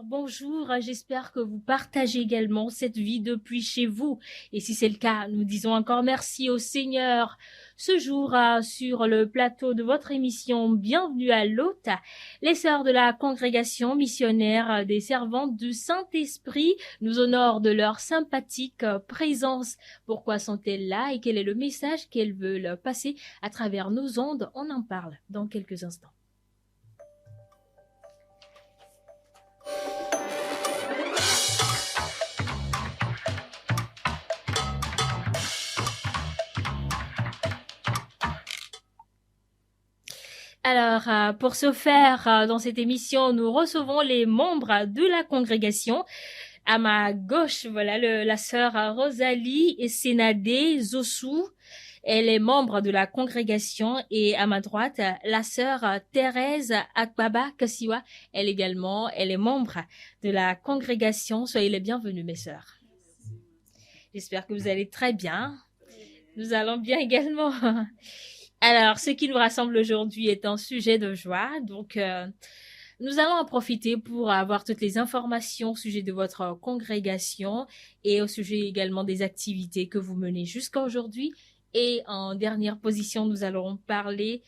Bonjour, j'espère que vous partagez également cette vie depuis chez vous. Et si c'est le cas, nous disons encore merci au Seigneur. Ce jour, sur le plateau de votre émission Bienvenue à l'hôte, les sœurs de la congrégation missionnaire des servantes du Saint-Esprit nous honorent de leur sympathique présence. Pourquoi sont-elles là et quel est le message qu'elles veulent passer à travers nos ondes? On en parle dans quelques instants. Alors, pour ce faire, dans cette émission, nous recevons les membres de la congrégation. À ma gauche, voilà la sœur Rosalie Sénadé Zossou. Elle est membre de la congrégation. Et à ma droite, la sœur Thérèse Akbaba Kassiwa. Elle également, elle est membre de la congrégation. Soyez les bienvenus, mes sœurs. J'espère que vous allez très bien. Nous allons bien également. Alors, ce qui nous rassemble aujourd'hui est un sujet de joie. Donc, nous allons en profiter pour avoir toutes les informations au sujet de votre congrégation et au sujet également des activités que vous menez jusqu'à aujourd'hui. Et en dernière position, nous allons parler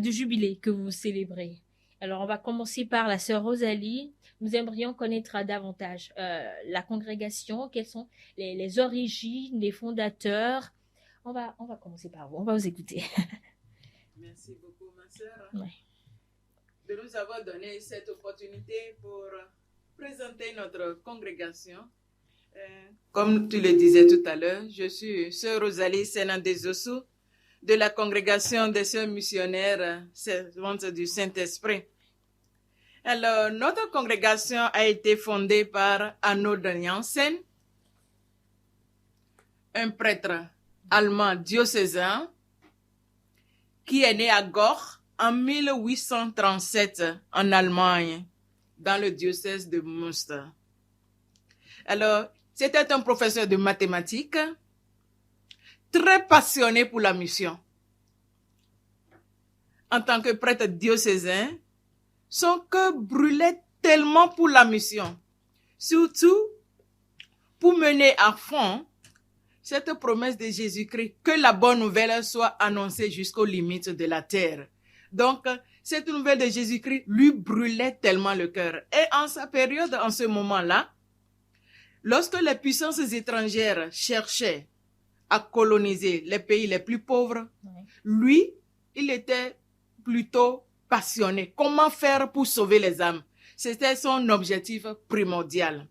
du jubilé que vous célébrez. Alors, on va commencer par la sœur Rosalie. Nous aimerions connaître davantage la congrégation, quelles sont les origines, les fondateurs. On va commencer par vous, on va vous écouter. Merci beaucoup, ma sœur, Ouais. de nous avoir donné cette opportunité pour présenter notre congrégation. Comme tu le disais tout à l'heure, je suis sœur Rosalie Sénadé Zossou de la congrégation des sœurs missionnaires servantes du Saint-Esprit. Alors, notre congrégation a été fondée par Arnaud Jansen, un prêtre allemand diocésain qui est né à Goch en 1837 en Allemagne, dans le diocèse de Münster. Alors, c'était un professeur de mathématiques, très passionné pour la mission. En tant que prêtre diocésain, son cœur brûlait tellement pour la mission, surtout pour mener à fond cette promesse de Jésus-Christ, que la bonne nouvelle soit annoncée jusqu'aux limites de la terre. Donc, cette nouvelle de Jésus-Christ lui brûlait tellement le cœur. Et en sa période, en ce moment-là, lorsque les puissances étrangères cherchaient à coloniser les pays les plus pauvres, lui, il était plutôt passionné. Comment faire pour sauver les âmes? C'était son objectif primordial.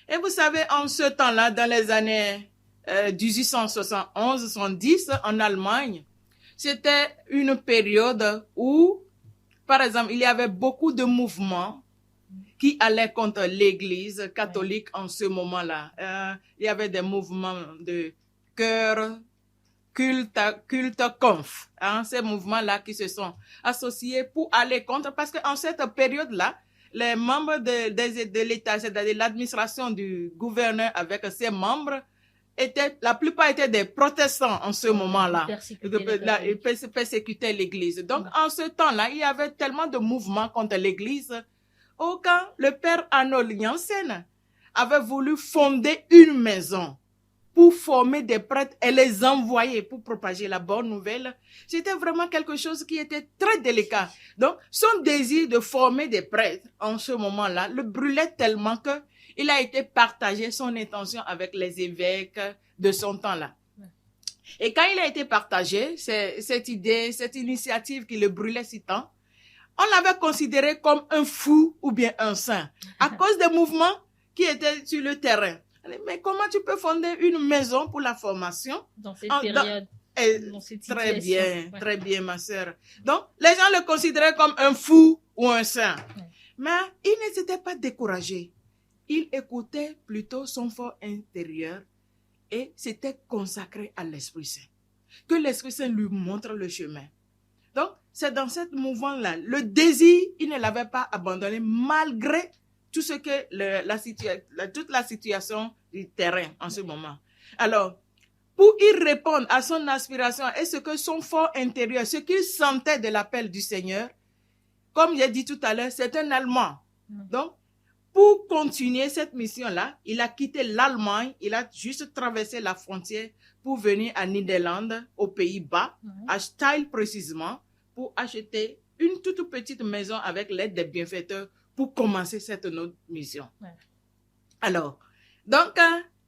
Et vous savez, en ce temps-là, dans les années 1871-70 en Allemagne, c'était une période où, par exemple, il y avait beaucoup de mouvements qui allaient contre l'Église catholique en ce moment-là. Il y avait des mouvements de chœur, culte conf, ces mouvements-là qui se sont associés pour aller contre, parce qu'en cette période-là, les membres de l'État, c'est-à-dire l'administration du gouverneur avec ses membres, la plupart étaient des protestants en ce moment-là. Ils persécutaient l'Église. Donc, en ce temps-là, il y avait tellement de mouvements contre l'Église. Quand le père Arnold Jansen avait voulu fonder une maison pour former des prêtres et les envoyer pour propager la bonne nouvelle, c'était vraiment quelque chose qui était très délicat. Donc, son désir de former des prêtres en ce moment-là le brûlait tellement que il a été partagé, son intention, avec les évêques de son temps-là. Et quand il a été partagé, cette idée, cette initiative qui le brûlait si tant, on l'avait considéré comme un fou ou bien un saint, à cause des mouvements qui étaient sur le terrain. Mais comment tu peux fonder une maison pour la formation? Dans cette période. Dans cette très bien, ouais. Très bien, ma sœur. Donc, les gens le considéraient comme un fou ou un saint. Ouais. Mais il ne s'était pas découragé. Il écoutait plutôt son fort intérieur et s'était consacré à l'Esprit Saint. Que l'Esprit Saint lui montre le chemin. Donc, c'est dans ce mouvement-là, le désir, il ne l'avait pas abandonné malgré tout ce que toute la situation du terrain en ce moment. Alors, pour y répondre à son aspiration et ce que son fort intérieur, ce qu'il sentait de l'appel du Seigneur, comme j'ai dit tout à l'heure, c'est un Allemand. Donc, pour continuer cette mission-là, il a quitté l'Allemagne, il a juste traversé la frontière pour venir à Nederlande, aux Pays-Bas, à Steyl précisément, pour acheter une toute petite maison avec l'aide des bienfaiteurs pour commencer cette autre mission. Alors, donc,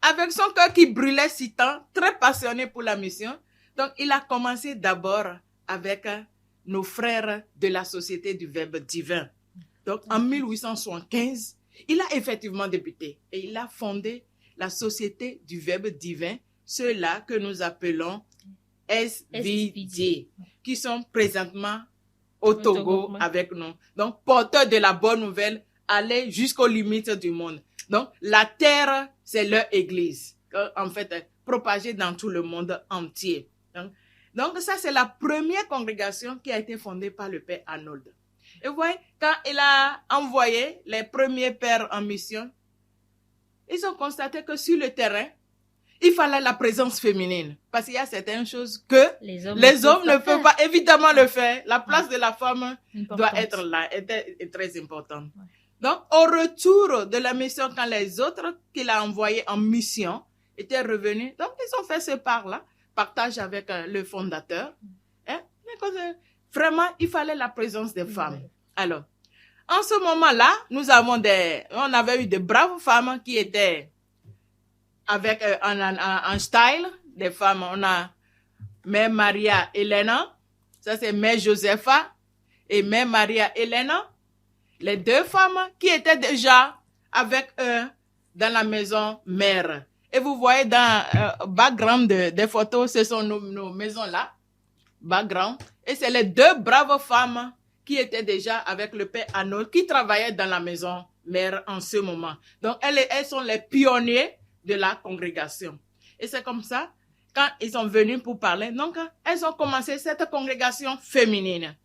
avec son cœur qui brûlait si tant, très passionné pour la mission, donc il a commencé d'abord avec nos frères de la Société du Verbe divin. Donc, en 1875, il a effectivement débuté et il a fondé la Société du Verbe divin, ceux-là que nous appelons SVD, qui sont présentement au Togo avec nous. Donc, porteurs de la bonne nouvelle, aller jusqu'aux limites du monde. Donc, la terre, c'est leur église. En fait, propagée dans tout le monde entier. Donc ça, c'est la première congrégation qui a été fondée par le père Arnold. Et vous voyez, quand il a envoyé les premiers pères en mission, ils ont constaté que sur le terrain, il fallait la présence féminine. Parce qu'il y a certaines choses que les hommes ne peuvent pas évidemment le faire. La place de la femme doit être là, est très importante. Donc, au retour de la mission, quand les autres qu'il a envoyés en mission étaient revenus, donc ils ont fait ce partage avec le fondateur. Vraiment, il fallait la présence des femmes. Alors, en ce moment-là, on avait eu de braves femmes qui étaient avec en style, des femmes. On a Mère Maria Elena, ça c'est Mère Josepha et Mère Maria Elena, les deux femmes qui étaient déjà avec eux dans la maison mère. Et vous voyez dans le background des photos, ce sont nos maisons là, background. Et c'est les deux braves femmes qui étaient déjà avec le père Arnold, qui travaillaient dans la maison mère en ce moment. Donc, elles sont les pionniers de la congrégation. Et c'est comme ça, quand ils sont venus pour parler, donc, elles ont commencé cette congrégation féminine.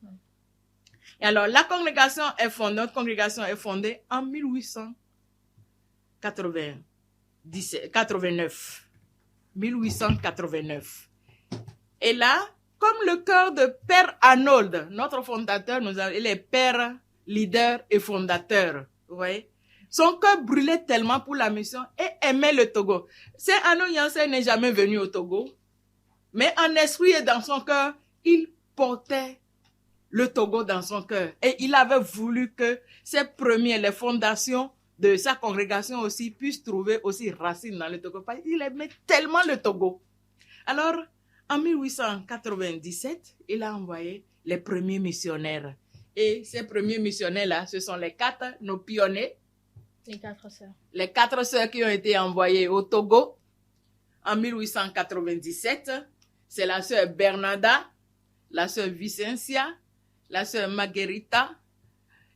Et alors, notre congrégation est fondée en 1889. 1889. Et là, comme le cœur de Père Arnold, notre fondateur, il est père, leader et fondateur. Vous voyez? Son cœur brûlait tellement pour la mission et aimait le Togo. Saint Arnold Janssen n'est jamais venu au Togo, mais en esprit et dans son cœur, il portait le Togo dans son cœur. Et il avait voulu que les fondations de sa congrégation aussi puissent trouver aussi racine dans le Togo. Il aimait tellement le Togo. Alors, en 1897, il a envoyé les premiers missionnaires. Et ces premiers missionnaires-là, ce sont nos pionniers. Les 4 sœurs. Les 4 sœurs qui ont été envoyées au Togo en 1897. C'est la sœur Bernarda, la sœur Vicencia, la sœur Marguerita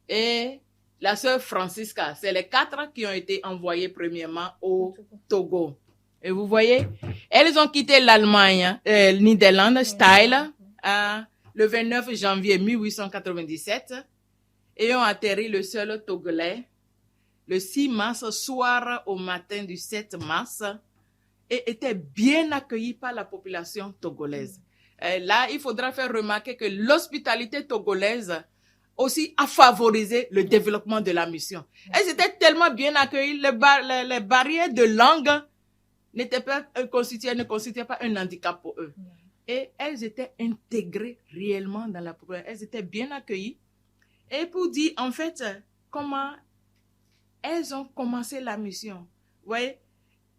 et la sœur Francisca. C'est les 4 qui ont été envoyées premièrement au Togo. Et vous voyez, elles ont quitté l'Allemagne, Nederlande, Steyl, le 29 janvier 1897 et ont atterri le sol togolais le 6 mars, soir au matin du 7 mars, et étaient bien accueillis par la population togolaise. Là, il faudra faire remarquer que l'hospitalité togolaise aussi a favorisé le développement de la mission. Elles étaient tellement bien accueillies, les barrières de langue ne constituaient pas un handicap pour eux. Et elles étaient intégrées réellement dans la population. Elles étaient bien accueillies. Et pour dire, en fait, comment elles ont commencé la mission. Vous voyez,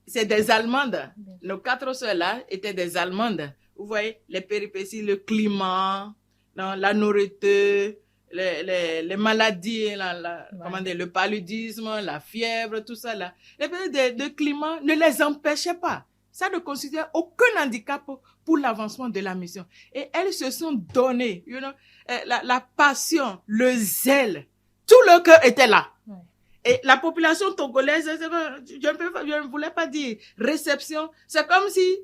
c'est des Allemandes. Nos 4 sœurs-là étaient des Allemandes. Vous voyez, les péripéties, le climat, la nourriture, les maladies, le paludisme, la fièvre, tout ça là. Les périodes de climat ne les empêchaient pas. Ça ne constituait aucun handicap pour l'avancement de la mission. Et elles se sont données, la passion, le zèle, tout leur cœur était là. Ouais. Et la population togolaise, je ne voulais pas dire réception, c'est comme si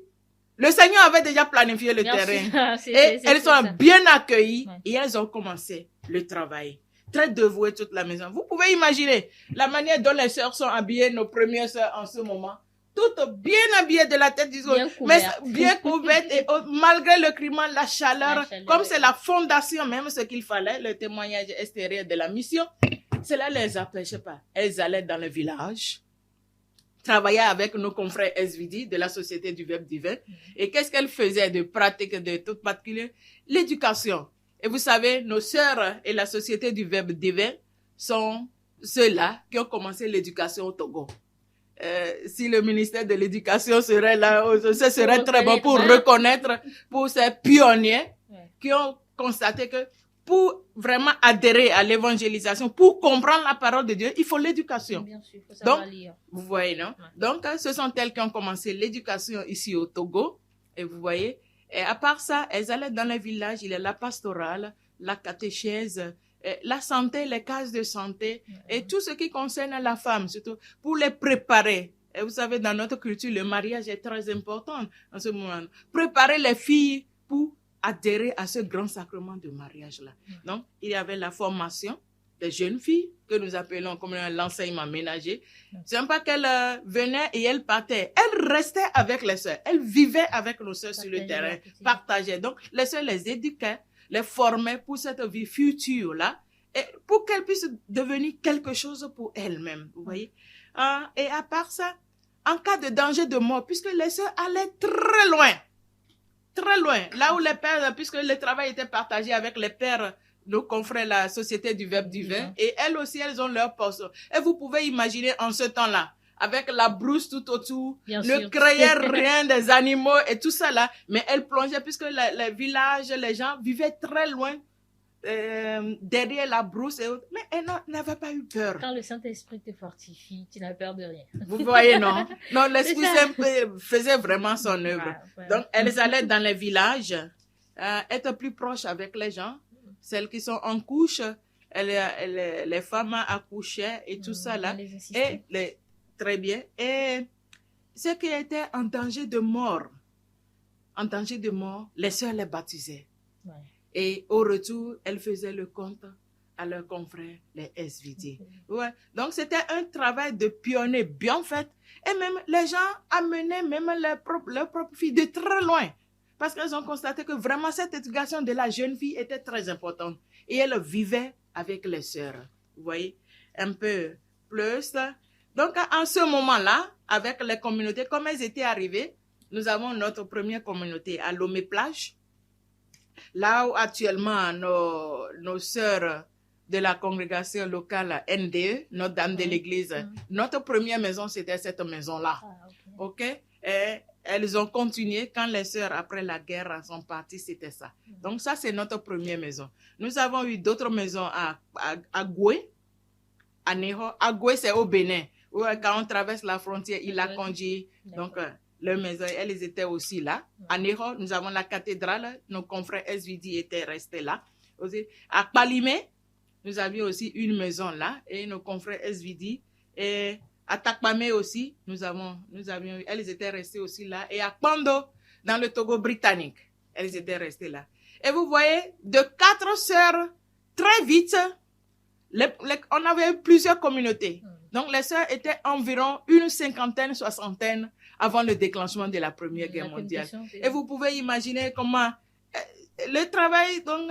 le Seigneur avait déjà planifié le terrain. Elles sont bien accueillies et elles ont commencé le travail. Très dévouées toute la maison. Vous pouvez imaginer la manière dont les sœurs sont habillées, nos premières sœurs en ce moment. Toutes bien habillées de la tête jusqu'aux mais bien couvertes et malgré le climat, la chaleur, comme c'est la fondation même, ce qu'il fallait, le témoignage extérieur de la mission. cela ne les empêchait pas. Elles allaient dans le village, travaillaient avec nos confrères SVD de la Société du Verbe Divin. Et qu'est-ce qu'elles faisaient de pratique de toute particulière? L'éducation. Et vous savez, nos sœurs et la Société du Verbe Divin sont ceux-là qui ont commencé l'éducation au Togo. Si le ministère de l'Éducation serait là, ce serait très bon pour reconnaître pour ces pionniers qui ont constaté que pour vraiment adhérer à l'évangélisation, pour comprendre la parole de Dieu, il faut l'éducation. Bien sûr, il faut savoir Donc, lire. vous voyez, non? Donc, ce sont elles qui ont commencé l'éducation ici au Togo. Et vous voyez, et à part ça, elles allaient dans les villages, il y a la pastorale, la catéchèse, la santé, les cases de santé, et tout ce qui concerne la femme, surtout pour les préparer. Et vous savez, dans notre culture, le mariage est très important en ce moment. Préparer les filles pour adhérer à ce grand sacrement de mariage-là. Donc, il y avait la formation des jeunes filles, que nous appelons comme l'enseignement ménager. C'est même pas qu'elles venaient et elles partaient. Elles restaient avec les sœurs. Elles vivaient avec nos sœurs sur le terrain, partageaient. Donc, les sœurs les éduquaient, les formaient pour cette vie future-là, et pour qu'elles puissent devenir quelque chose pour elles-mêmes, vous voyez. Et à part ça, en cas de danger de mort, puisque les sœurs allaient très loin, là où les pères, puisque le travail était partagé avec les pères, nos confrères, la Société du Verbe Divin, et elles aussi, elles ont leur poste. Et vous pouvez imaginer en ce temps-là, avec la brousse tout autour, ne créaient rien des animaux et tout ça là, mais elles plongeaient, puisque les villages, les gens vivaient très loin, derrière la brousse et autres, mais elles n'avaient pas eu peur. Quand le Saint-Esprit te fortifie, tu n'as peur de rien. Vous voyez, non? Non, l'Esprit Saint faisait vraiment son œuvre. Donc, elles allaient dans les villages, être plus proches avec les gens, celles qui sont en couche, les femmes accouchaient et tout ça là. Très bien. Et ceux qui étaient en danger de mort, les sœurs les baptisaient. Ouais. Et au retour, elles faisaient le compte à leurs confrères, les SVD. Ouais. Donc, c'était un travail de pionnier bien fait. Et même les gens amenaient même leurs propres filles de très loin. Parce qu'elles ont constaté que vraiment cette éducation de la jeune fille était très importante. Et elles vivaient avec les sœurs. Vous voyez, un peu plus. Donc, en ce moment-là, avec les communautés, comme elles étaient arrivées, nous avons notre première communauté à Lomé-Plage. Là où actuellement nos sœurs de la congrégation locale NDE, Notre-Dame de l'Église, notre première maison, c'était cette maison-là. OK? Et elles ont continué quand les sœurs, après la guerre, sont parties, c'était ça. Donc, ça, c'est notre première maison. Nous avons eu d'autres maisons à Goué, à Ného. À Goué, c'est au Bénin. Où, quand on traverse la frontière, il a conduit. Donc, leurs maisons, elles étaient aussi là. À Ného, nous avons la cathédrale. Nos confrères SVD étaient restés là. Aussi, à Palimé, nous avions aussi une maison là. Et nos confrères SVD. Et à Takpamé aussi, elles étaient restées aussi là. Et à Kpando, dans le Togo britannique, elles étaient restées là. Et vous voyez, de 4 sœurs, très vite, on avait plusieurs communautés. Donc, les sœurs étaient environ une cinquantaine, soixantaine avant le déclenchement de la Première Guerre mondiale. Et vous pouvez imaginer comment le travail, donc,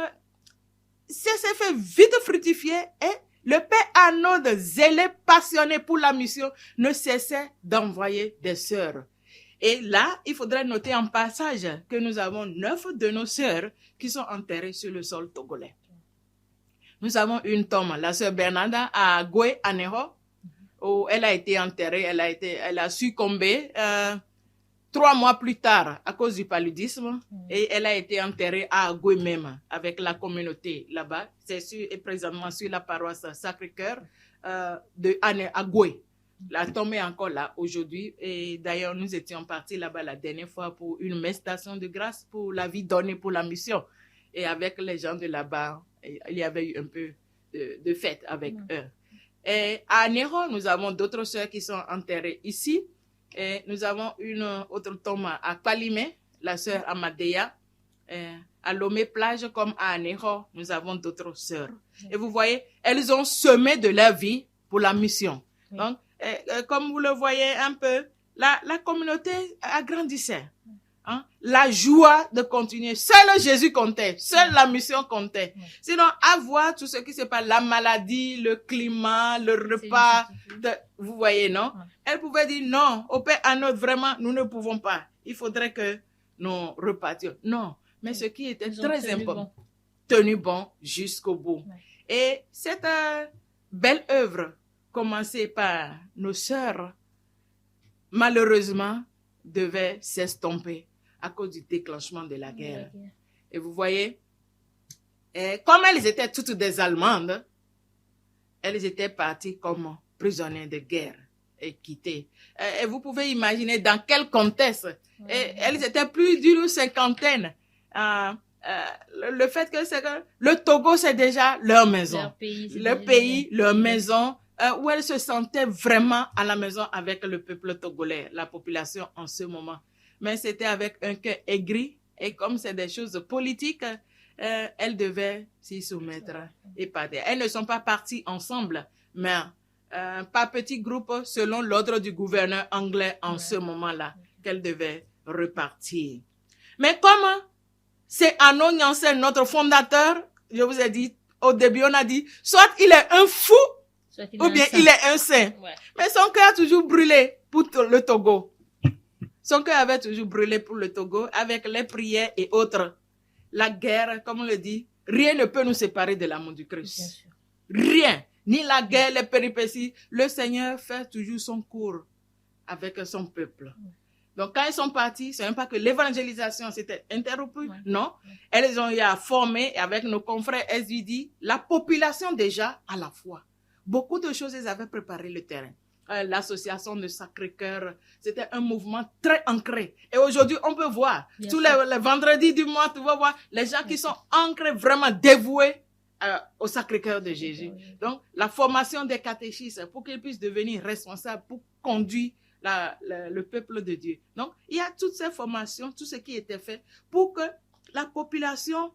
s'est fait vite fructifier et le père Arnaud, zélé, passionné pour la mission, ne cessait d'envoyer des sœurs. Et là, il faudrait noter en passage que nous avons 9 de nos sœurs qui sont enterrées sur le sol togolais. Nous avons une tombe, la sœur Bernarda à Goué, à Ného, où elle a été enterrée, elle a succombé 3 mois plus tard à cause du paludisme et elle a été enterrée à Goué même avec la communauté là-bas. C'est présentement sur la paroisse Sacré-Cœur à Goué. La tombe est encore là aujourd'hui et d'ailleurs nous étions partis là-bas la dernière fois pour une messe d'action de grâce pour la vie donnée pour la mission. Et avec les gens de là-bas, il y avait eu un peu de fête avec eux. Et à Ného, nous avons d'autres sœurs qui sont enterrées ici. Et nous avons une autre tombe à Palimé, la sœur Amadea. À Lomé-Plage comme à Ného, nous avons d'autres sœurs. Et vous voyez, elles ont semé de leur vie pour la mission. Donc, comme vous le voyez un peu, la communauté agrandissait. Hein? La joie de continuer. Seul Jésus comptait. Seule la mission comptait. Sinon, avoir tout ce qui se passe, la maladie, le climat, le repas, vous voyez, non? Elle pouvait dire non, au Père à notre, vraiment, nous ne pouvons pas. Il faudrait que nous repartions. Non, mais ce qui était très important, tenu bon jusqu'au bout. Et cette belle œuvre, commencée par nos sœurs, malheureusement, devait s'estomper à cause du déclenchement de la guerre. Et vous voyez, comme elles étaient toutes des Allemandes, elles étaient parties comme prisonnières de guerre et quittées. Et vous pouvez imaginer dans quel contexte. Et elles étaient plus d'une cinquantaine. Le fait que le Togo, c'est déjà leur maison. Leur pays, leur maison, où elles se sentaient vraiment à la maison avec le peuple togolais, la population en ce moment. Mais c'était avec un cœur aigri, et comme c'est des choses politiques, elles devaient s'y soumettre et partir. Elles ne sont pas parties ensemble, mais par petits groupes, selon l'ordre du gouverneur anglais en ce moment-là, qu'elles devaient repartir. Mais comme c'est Arnaud Nyansen, notre fondateur, je vous ai dit, au début, on a dit, soit il est un fou, ou bien il est un saint. Mais son cœur a toujours brûlé pour le Togo. Son cœur avait toujours brûlé pour le Togo avec les prières et autres. La guerre, comme on le dit, rien ne peut nous séparer de l'amour du Christ. Rien. Ni la guerre, les péripéties. Le Seigneur fait toujours son cours avec son peuple. Donc, quand ils sont partis, c'est même pas que l'évangélisation s'était interrompue. Non. Elles ont eu à former avec nos confrères SVD la population déjà à la foi. Beaucoup de choses, ils avaient préparé le terrain. L'association de Sacré-Cœur, c'était un mouvement très ancré. Et aujourd'hui, on peut voir, tous les vendredis du mois, tu vas voir les gens qui sont ancrés, vraiment dévoués au Sacré-Cœur de Jésus. Donc, la formation des catéchistes pour qu'ils puissent devenir responsables pour conduire le peuple de Dieu. Donc, il y a toutes ces formations, tout ce qui était fait pour que la population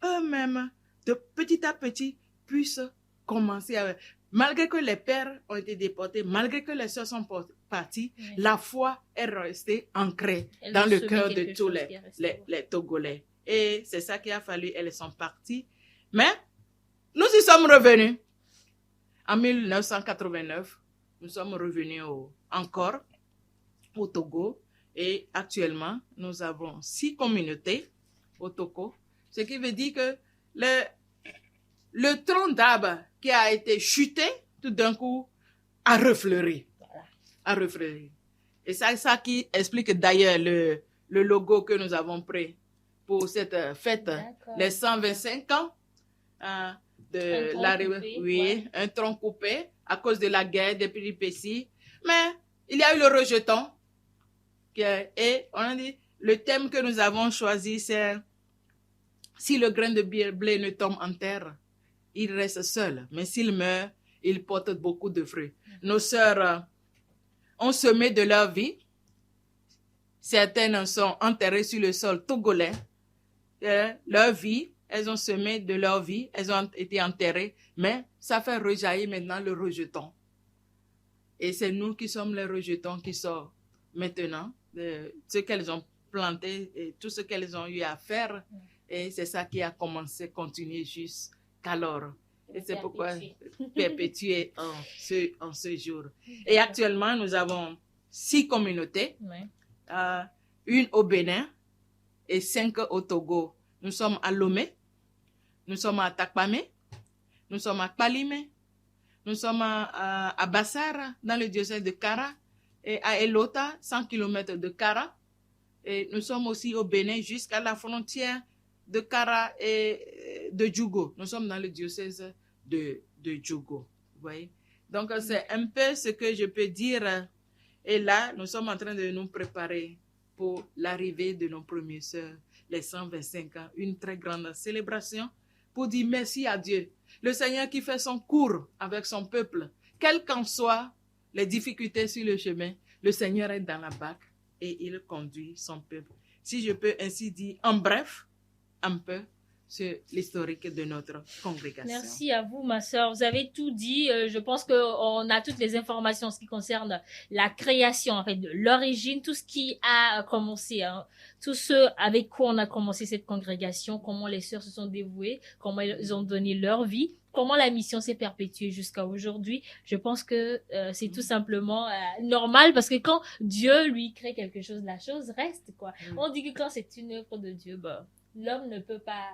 eux-mêmes, de petit à petit, puisse commencer à... Malgré que les pères ont été déportés, malgré que les sœurs sont parties, la foi est restée ancrée dans le cœur de tous les Togolais. Et c'est ça qu'il a fallu, elles sont parties. Mais nous y sommes revenus. En 1989, nous sommes revenus encore au Togo. Et actuellement, nous avons 6 communautés au Togo. Ce qui veut dire que le tronc d'arbre qui a été chuté, tout d'un coup, a refleuri. A refleuri. Et c'est ça qui explique d'ailleurs le logo que nous avons pris pour cette fête, les 125 ans de l'arrivée. Oui, un tronc coupé à cause de la guerre, des péripéties. Mais il y a eu le rejeton. Et on a dit, le thème que nous avons choisi, c'est si le grain de blé ne tombe en terre, il reste seul, mais s'il meurt, il porte beaucoup de fruits. Nos sœurs ont semé de leur vie. Certaines sont enterrées sur le sol togolais. Leur vie, elles ont semé de leur vie, elles ont été enterrées, mais ça fait rejaillir maintenant le rejeton. Et c'est nous qui sommes les rejetons qui sortent maintenant, de ce qu'elles ont planté et tout ce qu'elles ont eu à faire. Et c'est ça qui a commencé, continuer jusqu'alors. Et c'est pourquoi perpétuer en ce jour. Et actuellement, nous avons 6 communautés, une au Bénin et 5 au Togo. Nous sommes à Lomé, nous sommes à Takpamé, nous sommes à Kpalimé, nous sommes à Bassara, dans le diocèse de Kara, et à Elota, 100 km de Kara. Et nous sommes aussi au Bénin jusqu'à la frontière de Kara et de Djougou. Nous sommes dans le diocèse de Djougou. Vous voyez? Donc, c'est un peu ce que je peux dire. Et là, nous sommes en train de nous préparer pour l'arrivée de nos premières sœurs, les 125 ans. Une très grande célébration pour dire merci à Dieu. Le Seigneur qui fait son cours avec son peuple. Quelles qu'en soient les difficultés sur le chemin, le Seigneur est dans la barque et il conduit son peuple. Si je peux ainsi dire, en bref, un peu, sur l'historique de notre congrégation. Merci à vous, ma sœur. Vous avez tout dit. Je pense qu'on a toutes les informations en ce qui concerne la création, en fait, de l'origine, tout ce qui a commencé, hein, tout ce avec quoi on a commencé cette congrégation, comment les sœurs se sont dévouées, comment elles ont donné leur vie, comment la mission s'est perpétuée jusqu'à aujourd'hui. Je pense que c'est tout simplement normal parce que quand Dieu lui crée quelque chose, la chose reste, quoi. On dit que quand c'est une œuvre de Dieu, bah, l'homme ne peut pas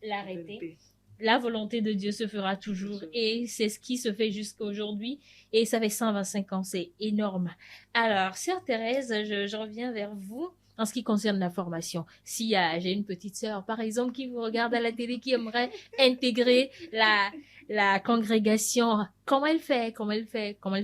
l'arrêter. La volonté de Dieu se fera toujours et c'est ce qui se fait jusqu'à aujourd'hui et ça fait 125 ans, c'est énorme. Alors, sœur Thérèse, je reviens vers vous en ce qui concerne la formation. Si j'ai une petite sœur, par exemple, qui vous regarde à la télé, qui aimerait intégrer la congrégation, comment elle fait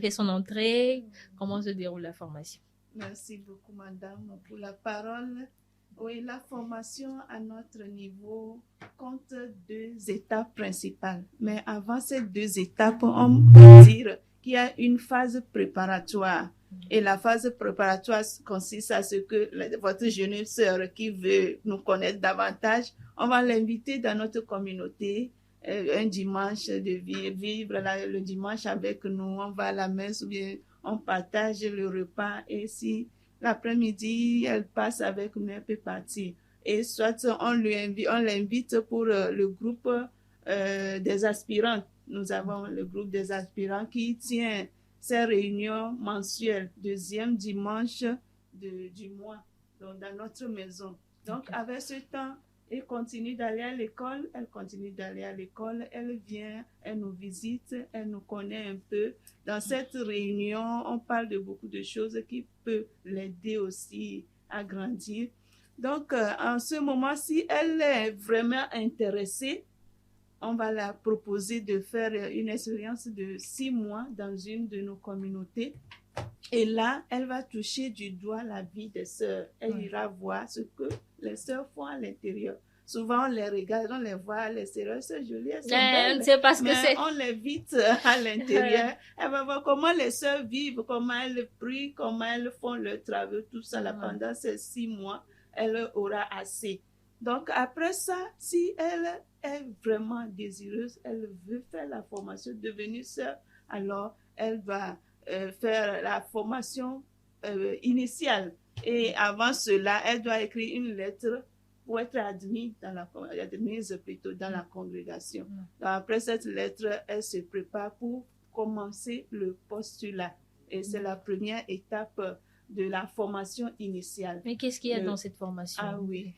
son entrée, comment se déroule la formation? Merci beaucoup, madame, pour la parole. Oui, la formation à notre niveau compte 2 étapes principales. Mais avant ces 2 étapes, on peut dire qu'il y a une phase préparatoire. Et la phase préparatoire consiste à ce que votre jeune sœur qui veut nous connaître davantage, on va l'inviter dans notre communauté un dimanche de vivre le dimanche avec nous. On va à la messe ou bien on partage le repas et si l'après-midi, elle passe avec nous, elle peut partir. Et soit on l'invite pour le groupe des aspirants. Nous avons le groupe des aspirants qui tient ses réunions mensuelles, 2e dimanche du mois, donc dans notre maison. Donc, avec ce temps, elle continue d'aller à l'école, elle vient, elle nous visite, elle nous connaît un peu. Dans cette réunion, on parle de beaucoup de choses qui peuvent l'aider aussi à grandir. Donc, en ce moment, si elle est vraiment intéressée, on va la proposer de faire une expérience de 6 mois dans une de nos communautés. Et là, elle va toucher du doigt la vie des sœurs. Elle ira voir ce que les sœurs font à l'intérieur. Souvent, on les regarde, on les voit, les sœurs, c'est joli, elles sont belles. On ne sait pas ce que c'est. On les invite à l'intérieur. Elle va voir comment les sœurs vivent, comment elles prient, comment elles font leur travail, tout ça. Là, pendant ces 6 mois, elle aura assez. Donc, après ça, si elle est vraiment désireuse, elle veut faire la formation, devenir sœur, alors elle va faire la formation initiale. Et avant cela, elle doit écrire une lettre pour être admise dans la congrégation. Donc, après cette lettre, elle se prépare pour commencer le postulat. Et c'est la première étape de la formation initiale. Mais qu'est-ce qu'il y a dans cette formation? Ah oui.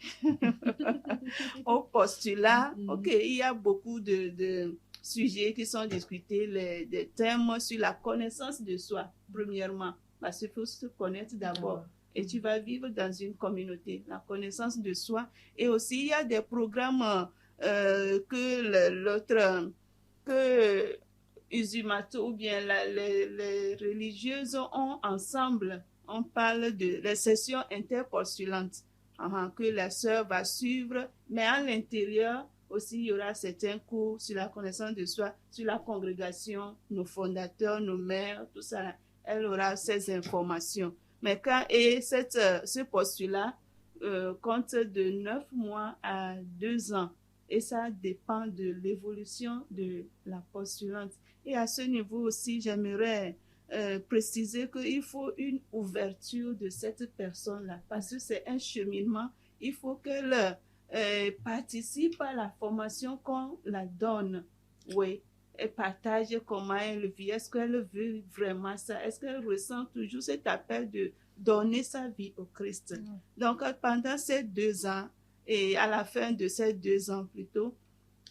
Au postulat, il y a beaucoup de sujets qui sont discutés, des thèmes sur la connaissance de soi, premièrement, parce qu'il faut se connaître d'abord. Et tu vas vivre dans une communauté, la connaissance de soi. Et aussi, il y a des programmes que Usumato ou bien les religieuses ont ensemble. On parle de les sessions interpostulantes que la sœur va suivre, mais à l'intérieur aussi, il y aura certains cours sur la connaissance de soi, sur la congrégation, nos fondateurs, nos mères, tout ça. Elle aura ces informations. Mais ce postulat compte de 9 mois à 2 ans et ça dépend de l'évolution de la postulante. Et à ce niveau aussi, j'aimerais préciser qu'il faut une ouverture de cette personne-là parce que c'est un cheminement. Il faut qu'elle participe à la formation qu'on la donne. Oui. Elle partage comment elle vit. Est-ce qu'elle veut vraiment ça? Est-ce qu'elle ressent toujours cet appel de donner sa vie au Christ? Donc, pendant ces 2 ans, et à la fin de ces 2 ans plutôt,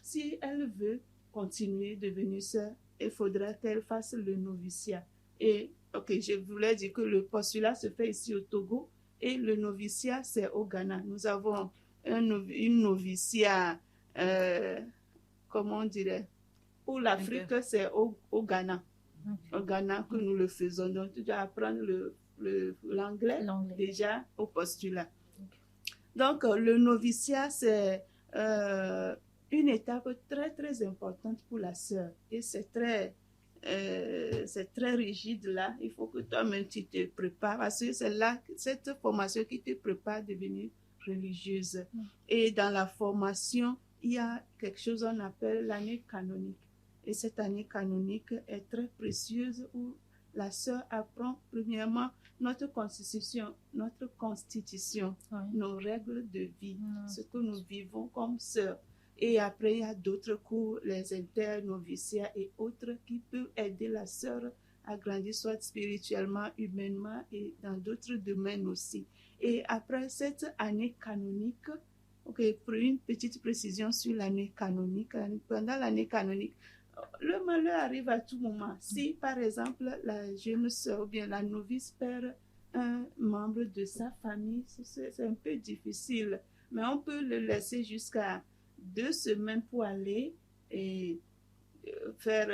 si elle veut continuer de devenir sœur, il faudra qu'elle fasse le noviciat. Et, je voulais dire que le postulat se fait ici au Togo et le noviciat, c'est au Ghana. Nous avons une noviciat, comment on dirait? Pour l'Afrique, c'est au Ghana. Au Ghana que nous le faisons. Donc, tu dois apprendre l'anglais déjà au postulat. Donc, le noviciat, c'est une étape très, très importante pour la sœur. Et c'est très rigide là. Il faut que toi-même, tu te prépares. Parce que c'est là, cette formation qui te prépare à devenir religieuse. Et dans la formation, il y a quelque chose qu'on appelle l'année canonique. Et cette année canonique est très précieuse où la sœur apprend premièrement notre constitution, nos règles de vie, ce que nous vivons comme sœurs. Et après, il y a d'autres cours, les internoviciats et autres qui peuvent aider la sœur à grandir soit spirituellement, humainement et dans d'autres domaines aussi. Et après cette année canonique, pour une petite précision sur l'année canonique, pendant l'année canonique, le malheur arrive à tout moment. Si, par exemple, la jeune sœur ou bien la novice perd un membre de sa famille, c'est un peu difficile. Mais on peut le laisser jusqu'à 2 semaines pour aller et faire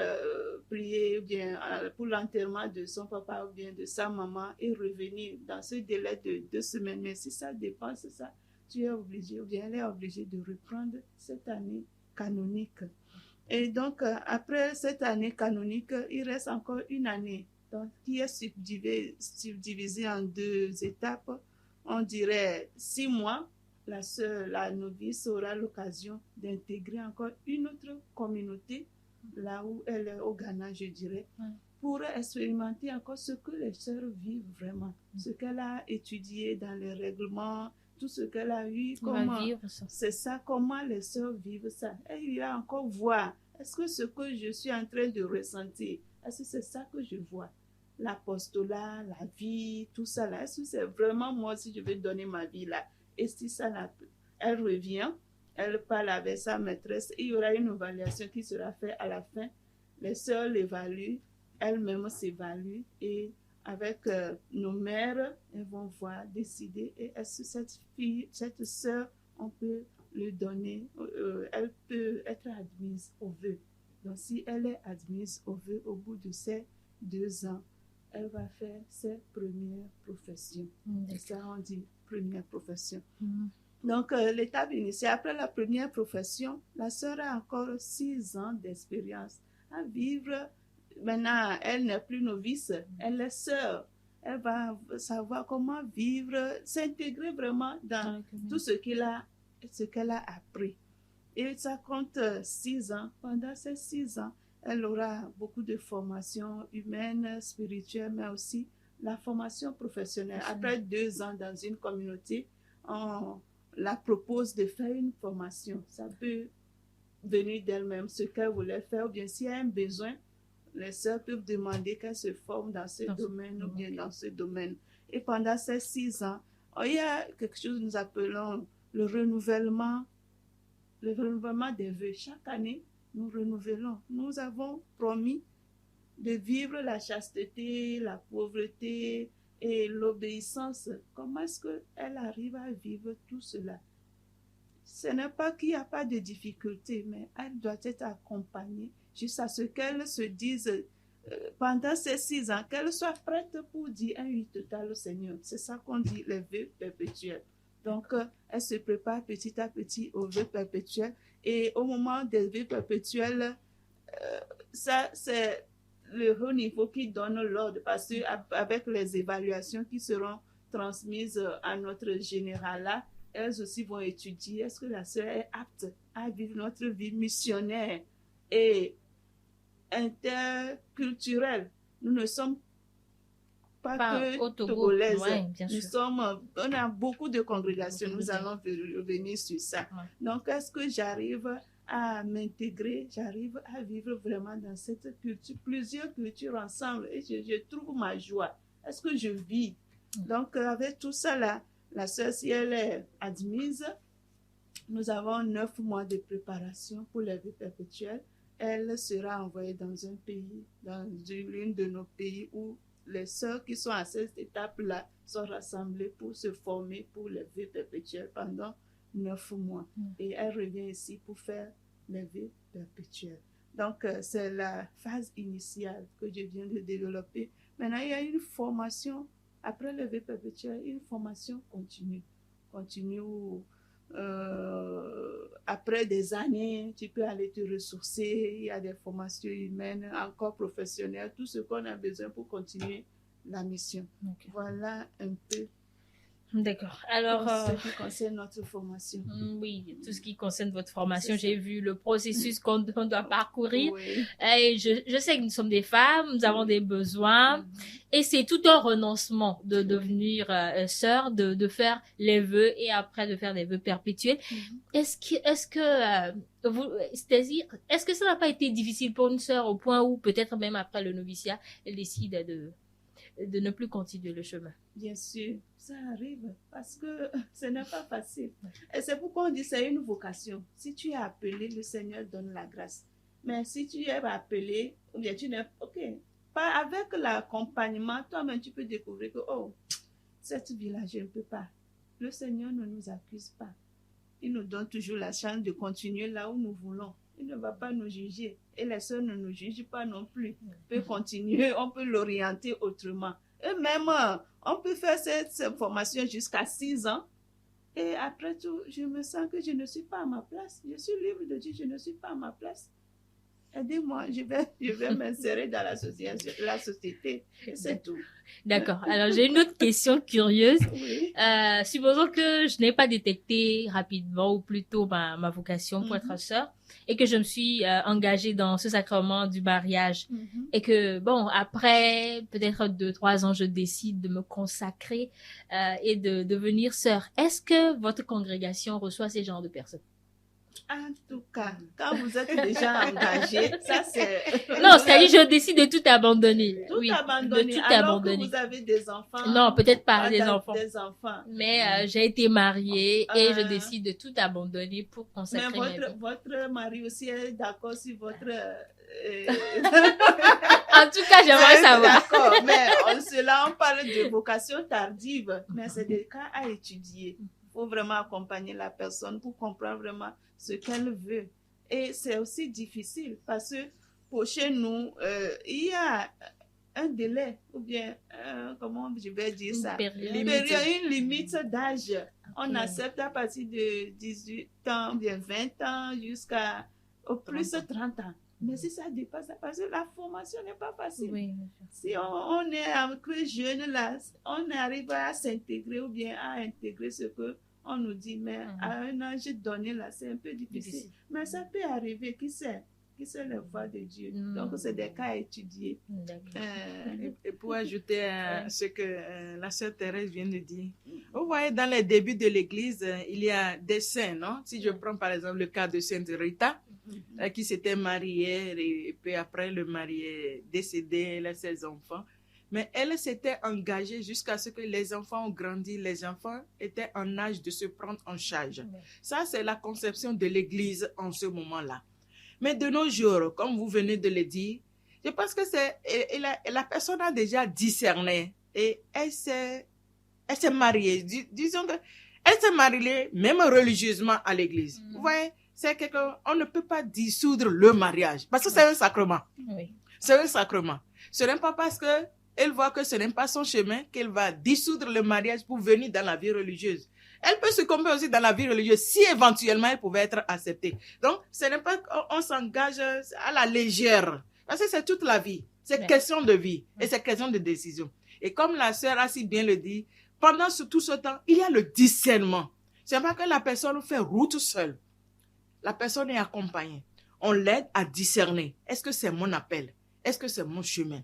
prier ou bien pour l'enterrement de son papa ou bien de sa maman et revenir dans ce délai de 2 semaines. Mais si ça dépasse ça, tu es obligé ou bien elle est obligée de reprendre cette année canonique. Et donc, après cette année canonique, il reste encore une année donc, qui est subdivisée en 2 étapes. On dirait 6 mois. La sœur, la novice aura l'occasion d'intégrer encore une autre communauté, là où elle est au Ghana, je dirais, pour expérimenter encore ce que les sœurs vivent vraiment, ce qu'elle a étudié dans les règlements, tout ce qu'elle a eu, c'est ça, comment les sœurs vivent ça. Elle ira encore voir, est-ce que ce que je suis en train de ressentir, est-ce que c'est ça que je vois? L'apostolat, la vie, tout ça là, est-ce que c'est vraiment moi si je vais donner ma vie là? Et si ça n'a plus, elle revient, elle parle avec sa maîtresse, il y aura une évaluation qui sera faite à la fin. Les sœurs l'évaluent, elles-mêmes s'évaluent et avec nos mères, elles vont voir, décider et est-ce que cette fille, cette sœur, on peut lui donner, elle peut être admise au vœu. Donc si elle est admise au vœu au bout de ces 2 ans, elle va faire ses premières professions. Et ça on dit première profession. Donc, l'étape initiale, après la première profession, la sœur a encore 6 ans d'expérience à vivre. Maintenant, elle n'est plus novice, elle est sœur. Elle va savoir comment vivre, s'intégrer vraiment dans tout ce qu'elle a appris. Et ça compte 6 ans. Pendant ces 6 ans, elle aura beaucoup de formations humaines, spirituelles, mais aussi la formation professionnelle. Après 2 ans dans une communauté, on la propose de faire une formation. Ça peut venir d'elle-même, ce qu'elle voulait faire, ou bien s'il y a un besoin, les sœurs peuvent demander qu'elle se forme dans ce domaine ou bien dans ce domaine. Et pendant ces 6 ans, il y a quelque chose que nous appelons le renouvellement des vœux. Chaque année, nous renouvelons. Nous avons promis de vivre la chasteté, la pauvreté et l'obéissance. Comment est-ce qu'elle arrive à vivre tout cela? Ce n'est pas qu'il n'y a pas de difficulté, mais elle doit être accompagnée jusqu'à ce qu'elle se dise pendant ces 6 ans, qu'elle soit prête pour dire un oui total au Seigneur. C'est ça qu'on dit les vœux perpétuels. Donc, elle se prépare petit à petit aux vœux perpétuels. Et au moment des vœux perpétuels, ça, c'est le haut niveau qui donne l'ordre parce qu'avec les évaluations qui seront transmises à notre généralat, elles aussi vont étudier est-ce que la sœur est apte à vivre notre vie missionnaire et interculturelle. Nous ne sommes pas que togolaises. On a beaucoup de congrégations. Nous allons revenir sur ça. Donc, est-ce que j'arrive à m'intégrer, j'arrive à vivre vraiment dans cette culture, plusieurs cultures ensemble et je trouve ma joie. Est-ce que je vis? Donc, avec tout ça là, la sœur, si elle est admise, nous avons 9 mois de préparation pour les vœux perpétuels. Elle sera envoyée dans un pays, dans l'une de nos pays où les sœurs qui sont à cette étape-là sont rassemblées pour se former pour les vœux perpétuels pendant 9 mois. Et elle revient ici pour faire les vœux perpétuels. Donc, c'est la phase initiale que je viens de développer. Maintenant, il y a une formation, après les vœux perpétuels, une formation continue. Après des années, tu peux aller te ressourcer, il y a des formations humaines, encore professionnelles, tout ce qu'on a besoin pour continuer la mission. Voilà un peu. D'accord. Pour Alors, ce qui concerne notre formation. oui, tout ce qui concerne votre formation, C'est ça. j'ai vu le processus qu'on doit parcourir. Oui. Et je sais que nous sommes des femmes, nous avons des besoins. Et c'est tout un renoncement de devenir sœur, de faire les vœux et après de faire des vœux perpétuels. C'est-à-dire, est-ce que ça n'a pas été difficile pour une sœur au point où peut-être même après le noviciat, elle décide de ne plus continuer le chemin? Bien sûr, ça arrive parce que ce n'est pas facile. Et c'est pourquoi on dit que c'est une vocation. Si tu es appelé, le Seigneur donne la grâce. Mais si tu es appelé, ou bien tu n'es... Ok, pas avec l'accompagnement, toi-même tu peux découvrir que, oh, cette vie-là, je ne peux pas. Le Seigneur ne nous accuse pas. Il nous donne toujours la chance de continuer là où nous voulons. Il ne va pas nous juger. Et les sœurs ne nous jugent pas non plus. On peut continuer, on peut l'orienter autrement. Et même, on peut faire cette formation jusqu'à 6 ans. Et après tout, je me sens que je ne suis pas à ma place. Je suis libre de dire, je ne suis pas à ma place. Aidez-moi, je vais m'insérer dans la société. Et c'est tout. D'accord. Alors, j'ai une autre question curieuse. Oui. Supposons que je n'ai pas détecté rapidement ou plutôt ma vocation pour être sœur et que je me suis engagée dans ce sacrement du mariage et que, bon, après peut-être 2-3 ans, je décide de me consacrer et de devenir sœur. Est-ce que votre congrégation reçoit ces genres de personnes? En tout cas, quand vous êtes déjà engagé, ça c'est... Non, c'est-à-dire je décide de tout abandonner. Tout Oui, abandonner. de tout Alors abandonner. que vous avez des enfants. Non, peut-être pas des enfants. Des enfants. Mais j'ai été mariée et je décide de tout abandonner pour consacrer ma vie. Votre mari aussi est d'accord sur votre... En tout cas, j'aimerais savoir. D'accord, mais on parle de vocation tardive, mais c'est des cas à étudier. Il faut vraiment accompagner la personne pour comprendre vraiment ce qu'elle veut. Et c'est aussi difficile parce que pour chez nous, il y a un délai, ou bien, comment je vais dire ça? Une limite d'âge. On accepte à partir de 18 ans, bien 20 ans, jusqu'à au plus 30 ans. Mais si ça dépasse, parce que la formation n'est pas facile. Oui. Si on est un peu jeune là, on arrive à s'intégrer ou bien à intégrer ce que on nous dit, mais à un âge donné là, c'est un peu difficile. Mais ça peut arriver, qui sait les voies de Dieu. Donc c'est des cas à étudier. Et pour ajouter à ce que la sœur Thérèse vient de dire, vous voyez, dans les débuts de l'Église, il y a des saints, non? Si je prends par exemple le cas de Sainte Rita, qui s'était mariée et puis après le mari est décédé, elle a ses enfants. Mais elle s'était engagée jusqu'à ce que les enfants ont grandi, les enfants étaient en âge de se prendre en charge. Ça, c'est la conception de l'Église en ce moment-là. Mais de nos jours, comme vous venez de le dire, je pense que la personne a déjà discerné et elle s'est mariée. Disons que elle s'est mariée même religieusement à l'Église. Vous voyez, c'est qu'on ne peut pas dissoudre le mariage parce que c'est un sacrement. Oui. C'est un sacrement. Ce n'est pas parce que elle voit que ce n'est pas son chemin qu'elle va dissoudre le mariage pour venir dans la vie religieuse. Elle peut succomber aussi dans la vie religieuse si éventuellement elle pouvait être acceptée. Donc, ce n'est pas qu'on s'engage à la légère. Parce que c'est toute la vie. C'est question de vie et c'est question de décision. Et comme la sœur a si bien le dit, pendant tout ce temps, il y a le discernement. C'est pas que la personne fait route seule. La personne est accompagnée. On l'aide à discerner. Est-ce que c'est mon appel? Est-ce que c'est mon chemin?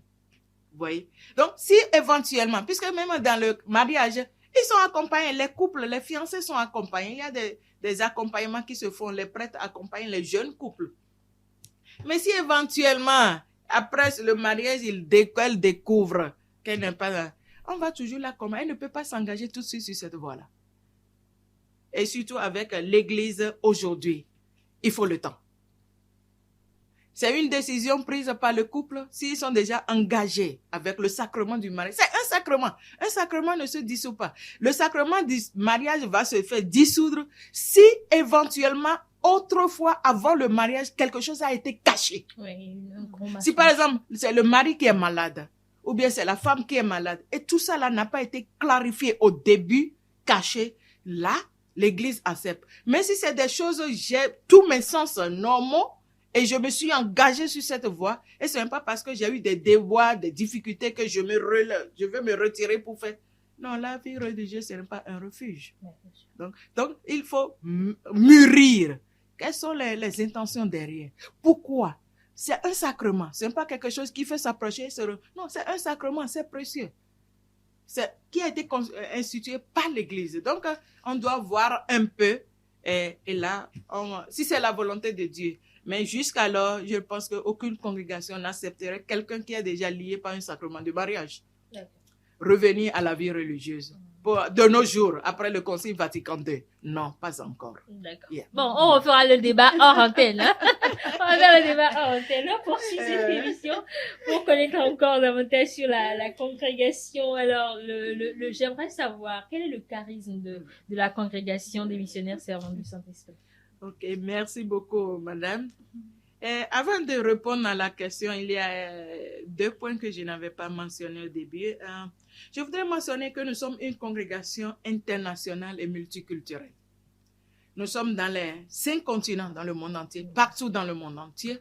Vous voyez? Donc, si éventuellement, puisque même dans le mariage, ils sont accompagnés, les couples, les fiancés sont accompagnés. Il y a des accompagnements qui se font, les prêtres accompagnent les jeunes couples. Mais si éventuellement, après le mariage, elle découvre qu'elle n'est pas là, on va toujours l'accompagner. Elle ne peut pas s'engager tout de suite sur cette voie-là. Et surtout avec l'Église aujourd'hui, il faut le temps. C'est une décision prise par le couple s'ils sont déjà engagés avec le sacrement du mariage. C'est un sacrement. Un sacrement ne se dissout pas. Le sacrement du mariage va se faire dissoudre si éventuellement, autrefois, avant le mariage, quelque chose a été caché. Oui, si par exemple, c'est le mari qui est malade, ou bien c'est la femme qui est malade, et tout ça là n'a pas été clarifié au début, caché, là, l'Église accepte. Mais si c'est des choses, j'ai tous mes sens normaux, et je me suis engagée sur cette voie. Et ce n'est pas parce que j'ai eu des déboires, des difficultés que je veux me retirer pour faire. Non, la vie religieuse, ce n'est pas un refuge. Donc il faut mûrir. Quelles sont les intentions derrière? Pourquoi? C'est un sacrement. Ce n'est pas quelque chose qui fait s'approcher. Non, c'est un sacrement, c'est précieux. Qui a été institué par l'Église. Donc, on doit voir un peu. Et là, si c'est la volonté de Dieu. Mais jusqu'alors, je pense qu'aucune congrégation n'accepterait quelqu'un qui est déjà lié par un sacrement de mariage. D'accord. Revenir à la vie religieuse. De nos jours, après le Concile Vatican II. Non, pas encore. D'accord. Yeah. Bon, on refera le débat hors antenne. Hein? On va faire le débat hors antenne. On poursuit cette émission pour connaître encore davantage sur la congrégation. Alors, j'aimerais savoir, quel est le charisme de la congrégation des missionnaires servants du Saint-Esprit? Ok, merci beaucoup, madame. Avant de répondre à la question, il y a 2 points que je n'avais pas mentionnés au début. Je voudrais mentionner que nous sommes une congrégation internationale et multiculturelle. Nous sommes dans les 5 continents dans le monde entier, partout dans le monde entier.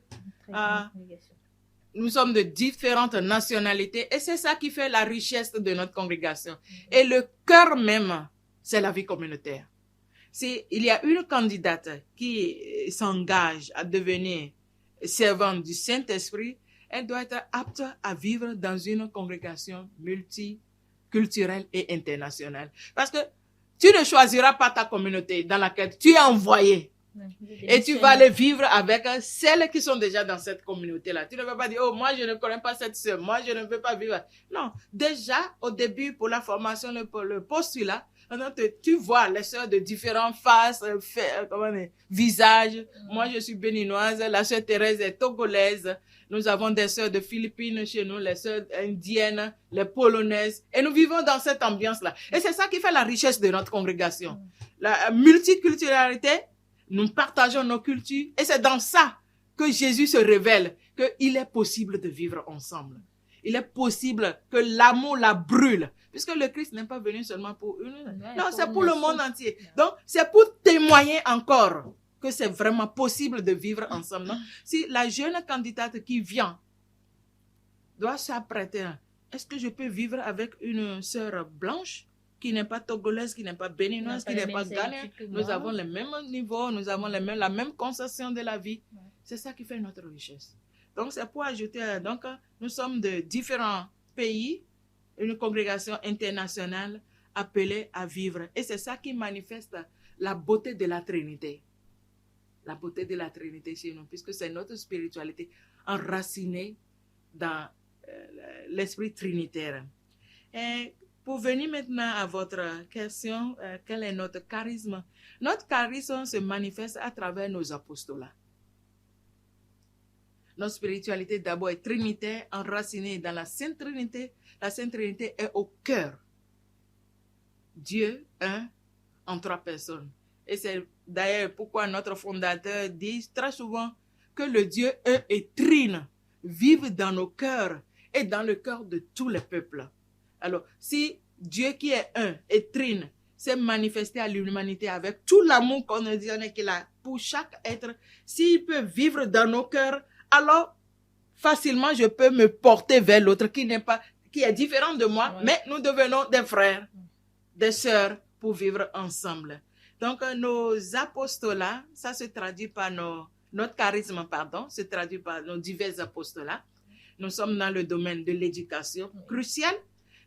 Nous sommes de différentes nationalités et c'est ça qui fait la richesse de notre congrégation. Et le cœur même, c'est la vie communautaire. S'il y a une candidate qui s'engage à devenir servante du Saint-Esprit, elle doit être apte à vivre dans une congrégation multiculturelle et internationale. Parce que tu ne choisiras pas ta communauté dans laquelle tu es envoyé. Et tu vas aller vivre avec celles qui sont déjà dans cette communauté-là. Tu ne vas pas dire, oh, moi, je ne connais pas cette sœur, moi, je ne veux pas vivre. Non, déjà, au début, pour la formation, le postulat, tu vois les sœurs de différentes faces, visages. Moi, je suis béninoise, la sœur Thérèse est togolaise. Nous avons des sœurs de Philippines chez nous, les sœurs indiennes, les polonaises. Et nous vivons dans cette ambiance-là. Et c'est ça qui fait la richesse de notre congrégation. La multiculturalité, nous partageons nos cultures. Et c'est dans ça que Jésus se révèle qu'il est possible de vivre ensemble. Il est possible que l'amour la brûle. Puisque le Christ n'est pas venu seulement pour une. Non, c'est pour le monde entier. Donc, c'est pour témoigner encore que c'est vraiment possible de vivre ensemble. Non? Si la jeune candidate qui vient doit s'apprêter, est-ce que je peux vivre avec une sœur blanche qui n'est pas togolaise, qui n'est pas béninoise, qui n'est pas ghanéenne? Nous avons le même niveau, nous avons la même conception de la vie. C'est ça qui fait notre richesse. Donc, c'est pour ajouter, donc, nous sommes de différents pays, une congrégation internationale appelée à vivre. Et c'est ça qui manifeste la beauté de la Trinité. La beauté de la Trinité chez nous, puisque c'est notre spiritualité enracinée dans l'esprit trinitaire. Et pour venir maintenant à votre question, quel est notre charisme? Notre charisme se manifeste à travers nos apostolats. Notre spiritualité d'abord est trinitaire, enracinée dans la Sainte Trinité. La Sainte Trinité est au cœur. Dieu, un, en 3 personnes. Et c'est d'ailleurs pourquoi notre fondateur dit très souvent que le Dieu un et trine vive dans nos cœurs et dans le cœur de tous les peuples. Alors, si Dieu qui est un et trine s'est manifesté à l'humanité avec tout l'amour qu'on a dit qu'il a pour chaque être, s'il peut vivre dans nos cœurs, alors facilement je peux me porter vers l'autre qui est différent de moi, mais nous devenons des frères, des sœurs pour vivre ensemble. Donc nos apostolats, ça se traduit par notre charisme, se traduit par nos divers apostolats. Nous sommes dans le domaine de l'éducation, crucial,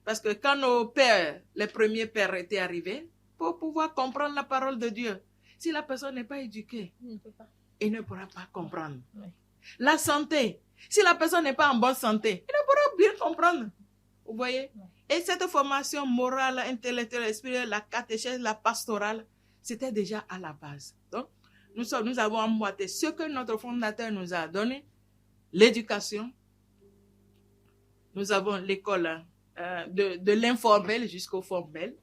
parce que quand nos pères, les premiers pères étaient arrivés, pour pouvoir comprendre la parole de Dieu, si la personne n'est pas éduquée, il ne pourra pas comprendre. La santé, si la personne n'est pas en bonne santé, il ne pourra bien comprendre. Vous voyez? Et cette formation morale, intellectuelle, spirituelle, la catéchèse, la pastorale, c'était déjà à la base. Donc, nous avons emboîté ce que notre fondateur nous a donné, l'éducation. Nous avons l'école de l'informel jusqu'au formel.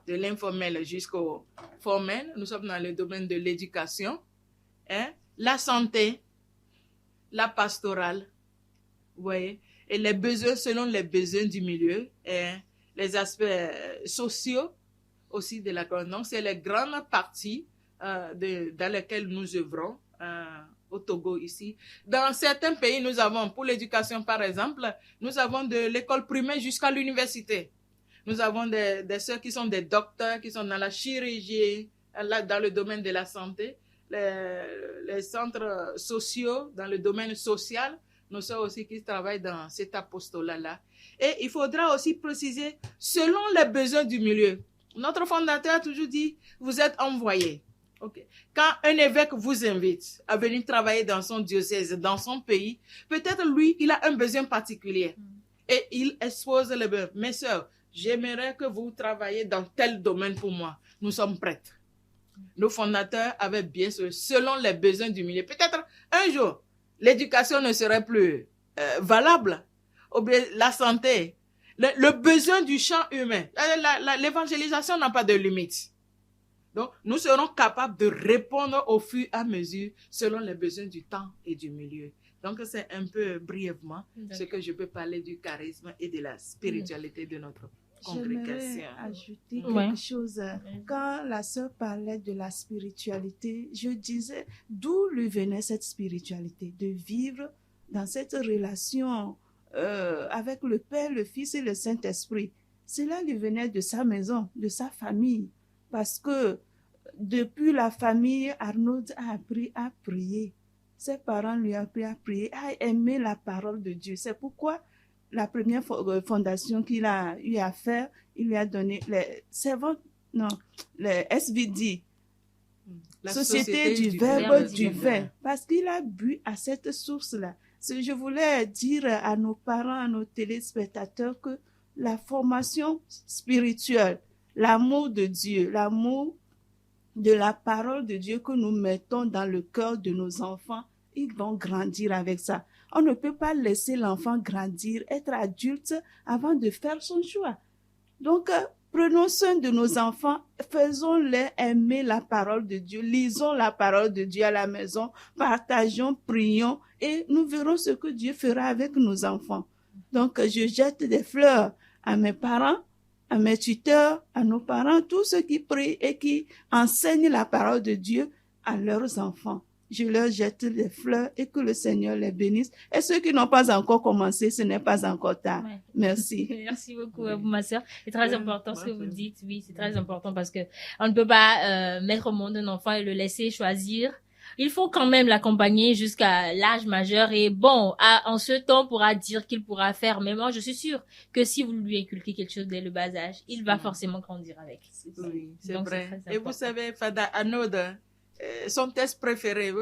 De l'informel jusqu'au formel. Nous sommes dans le domaine de l'éducation. La santé, la pastorale, vous voyez, et les besoins selon les besoins du milieu, et les aspects sociaux aussi de la communauté. Donc, c'est les grandes parties dans lesquelles nous œuvrons au Togo ici. Dans certains pays, nous avons, pour l'éducation par exemple, nous avons de l'école primaire jusqu'à l'université. Nous avons des sœurs qui sont des docteurs, qui sont dans la chirurgie, dans le domaine de la santé, les centres sociaux, dans le domaine social, nos sœurs aussi qui travaillent dans cet apostolat-là. Et il faudra aussi préciser, selon les besoins du milieu. Notre fondateur a toujours dit, vous êtes envoyés. Okay. Quand un évêque vous invite à venir travailler dans son diocèse, dans son pays, peut-être lui, il a un besoin particulier. Et il expose les besoins. Mes sœurs, j'aimerais que vous travailliez dans tel domaine pour moi. Nous sommes prêtes. Nos fondateurs avaient bien sûr, selon les besoins du milieu. Peut-être un jour, l'éducation ne serait plus valable. Ou bien la santé, le besoin du champ humain. L'évangélisation n'a pas de limite. Donc, nous serons capables de répondre au fur et à mesure selon les besoins du temps et du milieu. Donc, c'est un peu brièvement ce que je peux parler du charisme et de la spiritualité de notre congrégation. J'aimerais ajouter quelque chose. Quand la sœur parlait de la spiritualité, je disais d'où lui venait cette spiritualité, de vivre dans cette relation avec le Père, le Fils et le Saint-Esprit. Cela lui venait de sa maison, de sa famille. Parce que depuis la famille, Arnaud a appris à prier. Ses parents lui ont appris à prier, à aimer la parole de Dieu. C'est pourquoi la première fondation qu'il a eu à faire, il lui a donné les SVD, la Société du Verbe divin, parce qu'il a bu à cette source-là. Je voulais dire à nos parents, à nos téléspectateurs que la formation spirituelle, l'amour de Dieu, l'amour de la parole de Dieu que nous mettons dans le cœur de nos enfants, ils vont grandir avec ça. On ne peut pas laisser l'enfant grandir, être adulte avant de faire son choix. Donc, prenons soin de nos enfants, faisons-les aimer la parole de Dieu, lisons la parole de Dieu à la maison, partageons, prions et nous verrons ce que Dieu fera avec nos enfants. Donc, je jette des fleurs à mes parents, à mes tuteurs, à nos parents, tous ceux qui prient et qui enseignent la parole de Dieu à leurs enfants. Je leur jette des fleurs et que le Seigneur les bénisse. Et ceux qui n'ont pas encore commencé, ce n'est pas encore tard. Ouais. Merci. Merci beaucoup à vous, ma sœur. C'est très important ce que vous dites. Oui, c'est très important parce que on ne peut pas mettre au monde un enfant et le laisser choisir. Il faut quand même l'accompagner jusqu'à l'âge majeur et bon, en ce temps, on pourra dire qu'il pourra faire. Mais moi, je suis sûre que si vous lui inculquez quelque chose dès le bas âge, il va forcément grandir avec. Oui, c'est vrai. Et vous savez, Fada Arnaud, son texte préféré,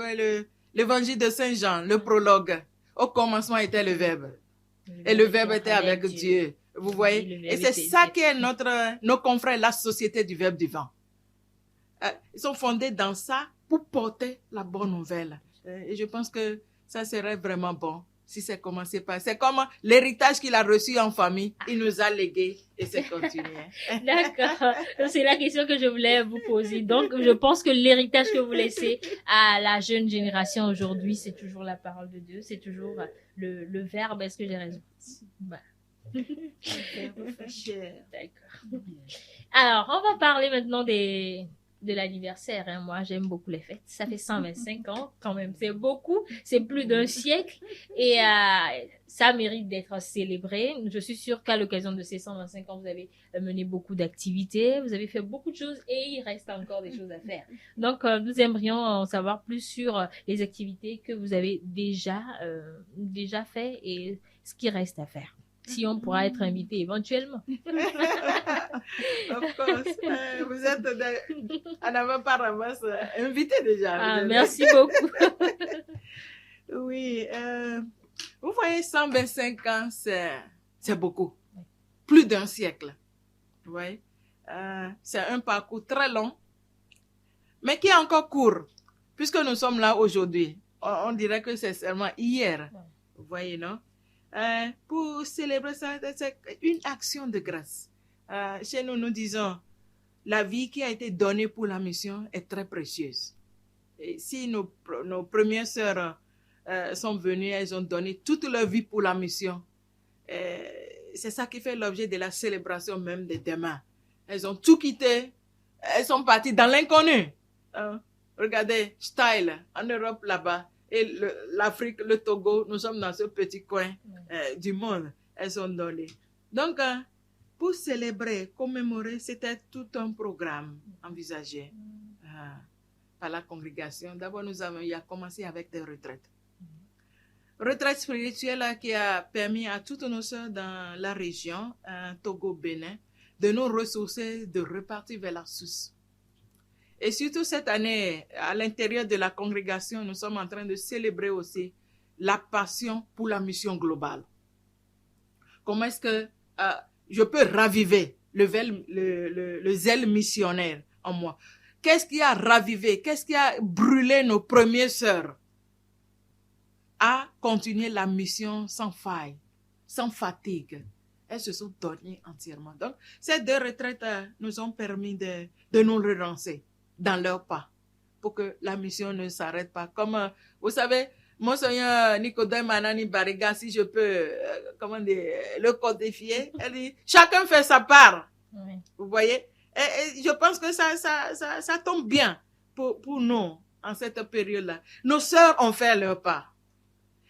l'évangile de Saint Jean, le prologue. Au commencement était le Verbe. Et le Verbe était avec Dieu. Vous voyez? Et c'est ça qui est nos confrères, la Société du Verbe divin. Ils sont fondés dans ça pour porter la bonne nouvelle. Et je pense que ça serait vraiment bon si c'est commencé par... C'est comme l'héritage qu'il a reçu en famille, il nous a légué et c'est continué. D'accord. C'est la question que je voulais vous poser. Donc, je pense que l'héritage que vous laissez à la jeune génération aujourd'hui, c'est toujours la parole de Dieu, c'est toujours le Verbe. Est-ce que j'ai raison? Bah. D'accord. Alors, on va parler maintenant de l'anniversaire. Hein. Moi, j'aime beaucoup les fêtes. Ça fait 125 ans, quand même. C'est beaucoup. C'est plus d'un siècle. Et ça mérite d'être célébré. Je suis sûre qu'à l'occasion de ces 125 ans, vous avez mené beaucoup d'activités. Vous avez fait beaucoup de choses et il reste encore des choses à faire. Donc, nous aimerions en savoir plus sur les activités que vous avez déjà fait et ce qui reste à faire. Si on pourra être invité éventuellement. Of course. Vous êtes en avant par avance invité déjà. Ah, merci beaucoup. Oui. Vous voyez, 125 ans, c'est beaucoup. Plus d'un siècle. Vous voyez? C'est un parcours très long, mais qui est encore court, puisque nous sommes là aujourd'hui. On dirait que c'est seulement hier. Vous voyez, non? Pour célébrer ça, c'est une action de grâce. Chez nous, nous disons, la vie qui a été donnée pour la mission est très précieuse. Et si nos premières sœurs sont venues, elles ont donné toute leur vie pour la mission. C'est ça qui fait l'objet de la célébration même de demain. Elles ont tout quitté, elles sont parties dans l'inconnu. Regardez, Style, en Europe là-bas, et l'Afrique, le Togo, nous sommes dans ce petit coin du monde. Elles sont données. Donc, pour célébrer, commémorer, c'était tout un programme envisagé par la congrégation. D'abord, nous avons commencé avec des retraites. Retraite spirituelle qui a permis à toutes nos sœurs dans la région, Togo-Bénin, de nous ressourcer, de repartir vers la source. Et surtout cette année, à l'intérieur de la congrégation, nous sommes en train de célébrer aussi la passion pour la mission globale. Comment est-ce que je peux raviver le zèle missionnaire en moi? Qu'est-ce qui a ravivé, qu'est-ce qui a brûlé nos premières sœurs à continuer la mission sans faille, sans fatigue? Elles se sont données entièrement. Donc, ces 2 retraites nous ont permis de nous relancer dans leurs pas pour que la mission ne s'arrête pas. Comme, vous savez, Monseigneur Nicodème Manani Bariga, si je peux le codifier, elle dit, chacun fait sa part. Oui. Vous voyez? Et je pense que ça tombe bien pour nous en cette période-là. Nos sœurs ont fait leur part.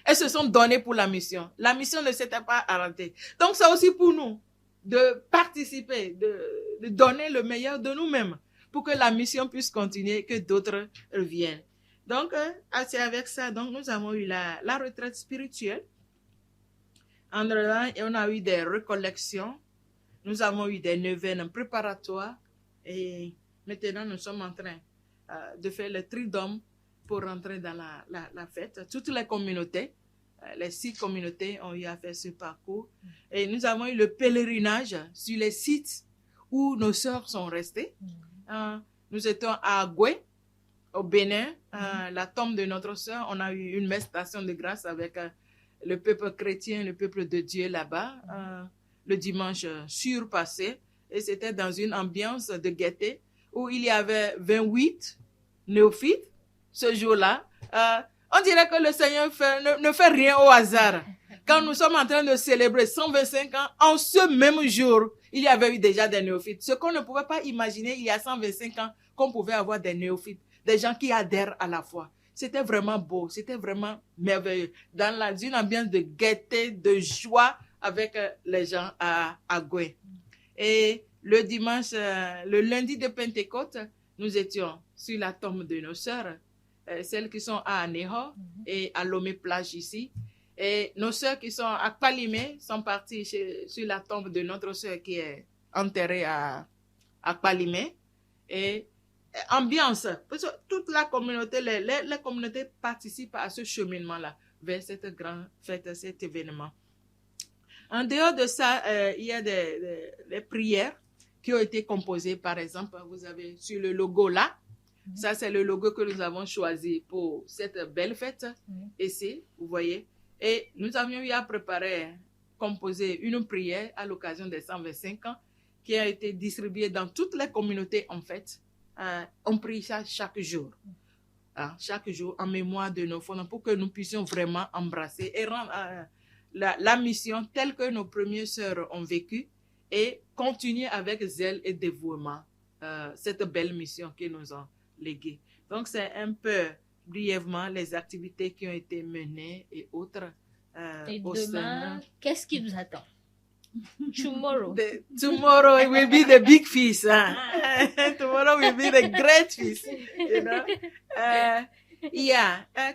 Elles se sont données pour la mission. La mission ne s'était pas arrêtée. Donc, c'est aussi pour nous de participer, de donner le meilleur de nous-mêmes pour que la mission puisse continuer, que d'autres reviennent. Donc, c'est avec ça, donc, nous avons eu la retraite spirituelle. En dedans, on a eu des recollections. Nous avons eu des neuvaines préparatoires. Et maintenant, nous sommes en train de faire le tridome pour rentrer dans la fête. Toutes les communautés, les 6 communautés ont eu à faire ce parcours. Et nous avons eu le pèlerinage sur les sites où nos sœurs sont restées. Nous étions à Agoué, au Bénin, la tombe de notre sœur. On a eu une messe d'action de grâce avec le peuple chrétien, le peuple de Dieu là-bas, le dimanche surpassé. Et c'était dans une ambiance de gaieté où il y avait 28 néophytes ce jour-là. On dirait que le Seigneur ne fait rien au hasard. Quand nous sommes en train de célébrer 125 ans, en ce même jour, il y avait eu déjà des néophytes. Ce qu'on ne pouvait pas imaginer il y a 125 ans, qu'on pouvait avoir des néophytes, des gens qui adhèrent à la foi. C'était vraiment beau, c'était vraiment merveilleux. Dans une ambiance de gaieté, de joie avec les gens à Agoué. Et le dimanche, le lundi de Pentecôte, nous étions sur la tombe de nos sœurs, celles qui sont à Aného et à Lomé-Plage ici. Et nos sœurs qui sont à Kpalimé sont parties sur la tombe de notre sœur qui est enterrée à Kpalimé. Et ambiance, parce que toute la communauté, les communautés participent à ce cheminement-là vers cette grande fête, cet événement. En dehors de ça, il y a des prières qui ont été composées. Par exemple, vous avez sur le logo là, ça c'est le logo que nous avons choisi pour cette belle fête. Ici, vous voyez. Et nous avions eu à composer une prière à l'occasion des 125 ans qui a été distribuée dans toutes les communautés en fait. On prie ça chaque jour. Chaque jour en mémoire de nos fondants pour que nous puissions vraiment embrasser et rendre la mission telle que nos premières sœurs ont vécu et continuer avec zèle et dévouement cette belle mission qu'ils nous ont léguée. Donc, c'est un peu brièvement les activités qui ont été menées et autres. Et demain, qu'est-ce qui vous attend? Tomorrow. Tomorrow it will be the big feast. Tomorrow will be the great feast. You know?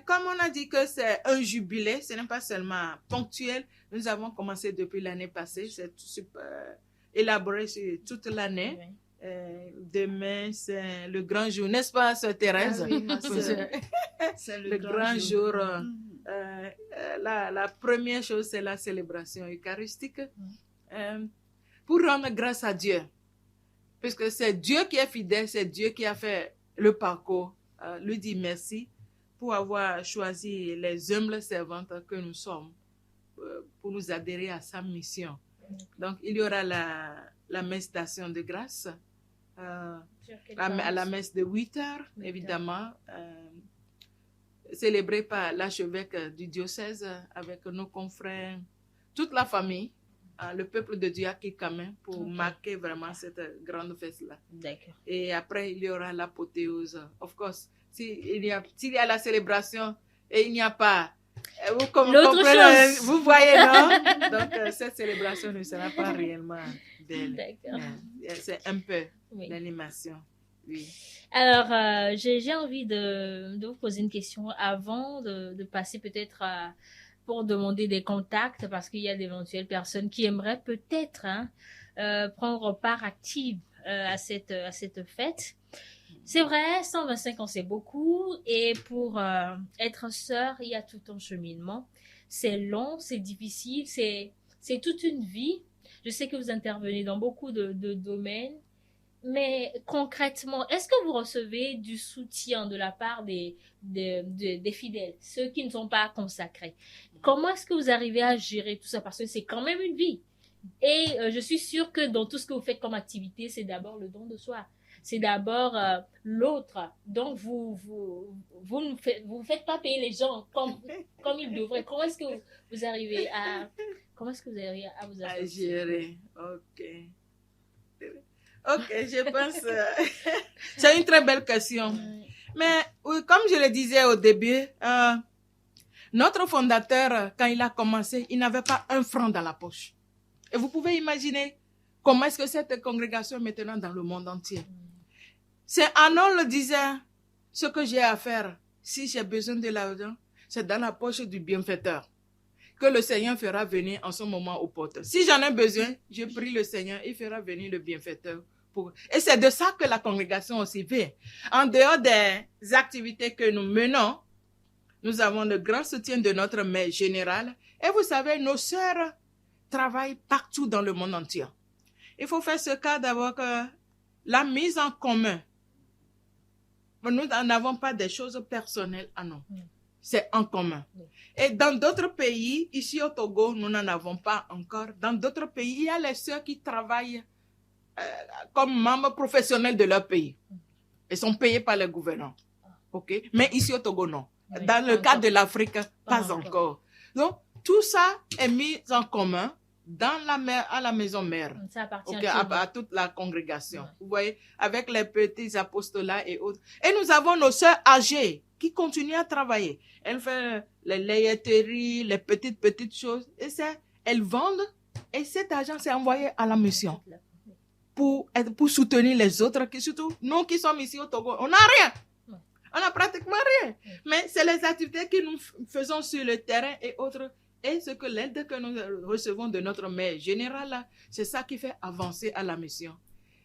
Comme on a dit que c'est un jubilé, ce n'est pas seulement ponctuel. Nous avons commencé depuis l'année passée. C'est élaboré sur toute l'année. Demain, c'est le grand jour, n'est-ce pas, Sœur Thérèse? Oui, c'est le grand jour. La première chose, c'est la célébration eucharistique. Pour rendre grâce à Dieu. Puisque c'est Dieu qui est fidèle, c'est Dieu qui a fait le parcours. Lui dit merci pour avoir choisi les humbles servantes que nous sommes pour nous adhérer à sa mission. Donc, il y aura la messe d'action de grâce, la messe de 8 heures, évidemment, célébrée par l'archevêque du diocèse avec nos confrères, toute la famille, le peuple de Dieu à Kikamen pour marquer vraiment cette grande fête-là. Et après, il y aura l'apothéose. Of course, s'il y a la célébration, et il n'y a pas... Vous L'autre comprenez, chose. vous voyez, non? Donc, cette célébration ne sera pas réellement belle. D'accord. C'est un peu Oui. l'animation. Oui. Alors, j'ai envie de vous poser une question avant de passer peut-être pour demander des contacts parce qu'il y a d'éventuelles personnes qui aimeraient peut-être prendre part active à cette fête. C'est vrai, 125 ans, c'est beaucoup. Et pour être sœur, il y a tout un cheminement. C'est long, c'est difficile, c'est toute une vie. Je sais que vous intervenez dans beaucoup de domaines. Mais concrètement, est-ce que vous recevez du soutien de la part des fidèles, ceux qui ne sont pas consacrés? Comment est-ce que vous arrivez à gérer tout ça? Parce que c'est quand même une vie. Et je suis sûre que dans tout ce que vous faites comme activité, c'est d'abord le don de soi. C'est d'abord l'autre. Donc, vous ne faites pas payer les gens comme ils devraient. Comment est-ce que vous arrivez à vous À associer? gérer. Ok. Ok, je pense... c'est une très belle question. Mais oui, comme je le disais au début, notre fondateur, quand il a commencé, il n'avait pas un franc dans la poche. Et vous pouvez imaginer comment est-ce que cette congrégation est maintenant dans le monde entier. C'est Arnold le disait, ce que j'ai à faire, si j'ai besoin de l'argent, c'est dans la poche du bienfaiteur que le Seigneur fera venir en ce moment aux portes. Si j'en ai besoin, je prie le Seigneur, il fera venir le bienfaiteur. Et c'est de ça que la congrégation aussi vit. En dehors des activités que nous menons, nous avons le grand soutien de notre mère générale. Et vous savez, nos sœurs travaillent partout dans le monde entier. Il faut faire ce cas d'abord que la mise en commun. Nous n'avons pas des choses personnelles à nous. C'est en commun. Et dans d'autres pays, ici au Togo, nous n'en avons pas encore. Dans d'autres pays, il y a les sœurs qui travaillent comme membres professionnels de leur pays. Ils sont payés par le gouvernement. OK? Mais ici au Togo, non. Oui, Dans le cas de l'Afrique, pas encore. Donc, tout ça est mis en commun à la maison mère. Ça appartient à toute la congrégation. Ouais. Vous voyez, avec les petits apostolats et autres. Et nous avons nos sœurs âgées qui continuent à travailler. Elles font les laiteries, les petites choses. Et elles vendent. Et cet argent, c'est envoyé à la mission. Pour soutenir les autres, surtout nous qui sommes ici au Togo. On n'a rien. On n'a pratiquement rien. Mais c'est les activités que nous faisons sur le terrain et autres. Et ce que l'aide que nous recevons de notre mère générale, c'est ça qui fait avancer à la mission.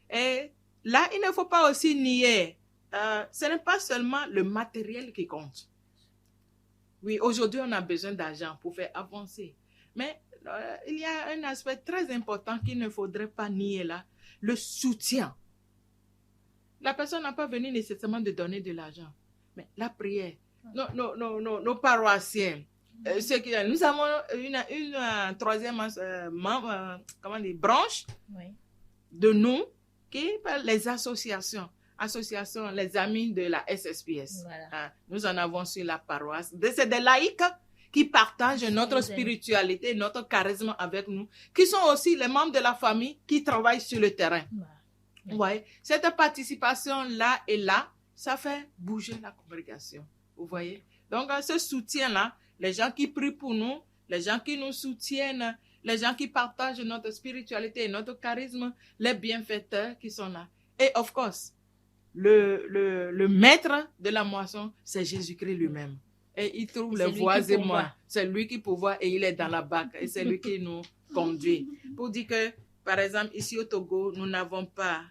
Et là, il ne faut pas aussi nier, ce n'est pas seulement le matériel qui compte. Oui, aujourd'hui, on a besoin d'argent pour faire avancer. Mais il y a un aspect très important qu'il ne faudrait pas nier là, le soutien. La personne n'a pas venu nécessairement de donner de l'argent, mais la prière. Nos paroissiens, nous avons une troisième branche de nous qui est les associations, les amis de la SSPS. Voilà. Nous en avons sur la paroisse. C'est des laïcs qui partagent notre spiritualité, notre charisme avec nous, qui sont aussi les membres de la famille qui travaillent sur le terrain. Ouais. Cette participation-là et là, ça fait bouger la congrégation. Vous voyez? Donc, ce soutien-là, les gens qui prient pour nous, les gens qui nous soutiennent, les gens qui partagent notre spiritualité et notre charisme, les bienfaiteurs qui sont là. Et, of course, le maître de la moisson, c'est Jésus-Christ lui-même. Et il trouve les voies et moyens. C'est lui qui pourvoit et il est dans la barque. Et c'est lui qui nous conduit. Pour dire que, par exemple, ici au Togo, nous n'avons pas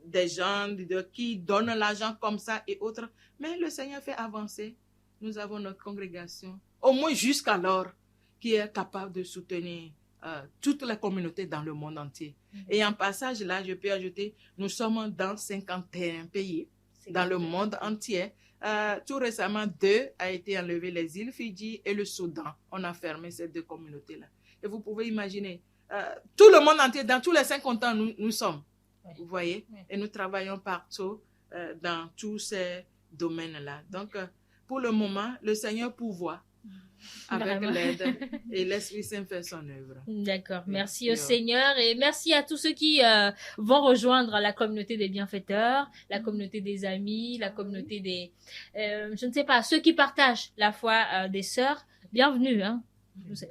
des gens qui donnent l'argent comme ça et autres. Mais le Seigneur fait avancer. Nous avons notre congrégation, au moins jusqu'alors, qui est capable de soutenir toutes les communautés dans le monde entier. Et en passage là, je peux ajouter, nous sommes dans 51 pays dans le monde entier. Tout récemment, 2 a été enlevé, les îles Fidji et le Soudan. On a fermé ces 2 communautés-là. Et vous pouvez imaginer, tout le monde entier, dans tous les 50 ans, nous sommes. Vous voyez? Et nous travaillons partout dans tous ces domaines-là. Donc, pour le moment, le Seigneur pourvoit. avec Vraiment. l'aide et l'Esprit Saint fait son œuvre. D'accord. Bien Merci au sûr. Seigneur et merci à tous ceux qui vont rejoindre la communauté des bienfaiteurs, la communauté des amis, la communauté des, je ne sais pas, ceux qui partagent la foi des sœurs. Bienvenue, hein.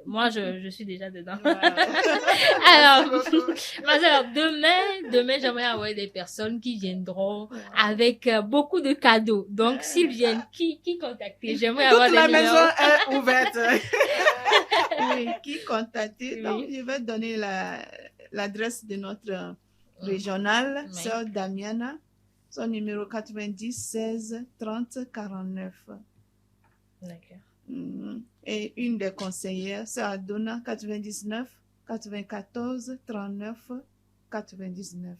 Moi, je suis déjà dedans. Alors, ma sœur, demain, j'aimerais avoir des personnes qui viendront avec beaucoup de cadeaux. Donc, s'ils viennent, qui contacter? J'aimerais avoir Toute des la numéros. maison est ouverte. Oui, qui contacter. Oui. Donc, je vais donner l'adresse de notre régionale, Oui. sœur Damiana, son numéro 90 16 30 49. D'accord. Et une des conseillères, sœur Adona, 99 94 39 99.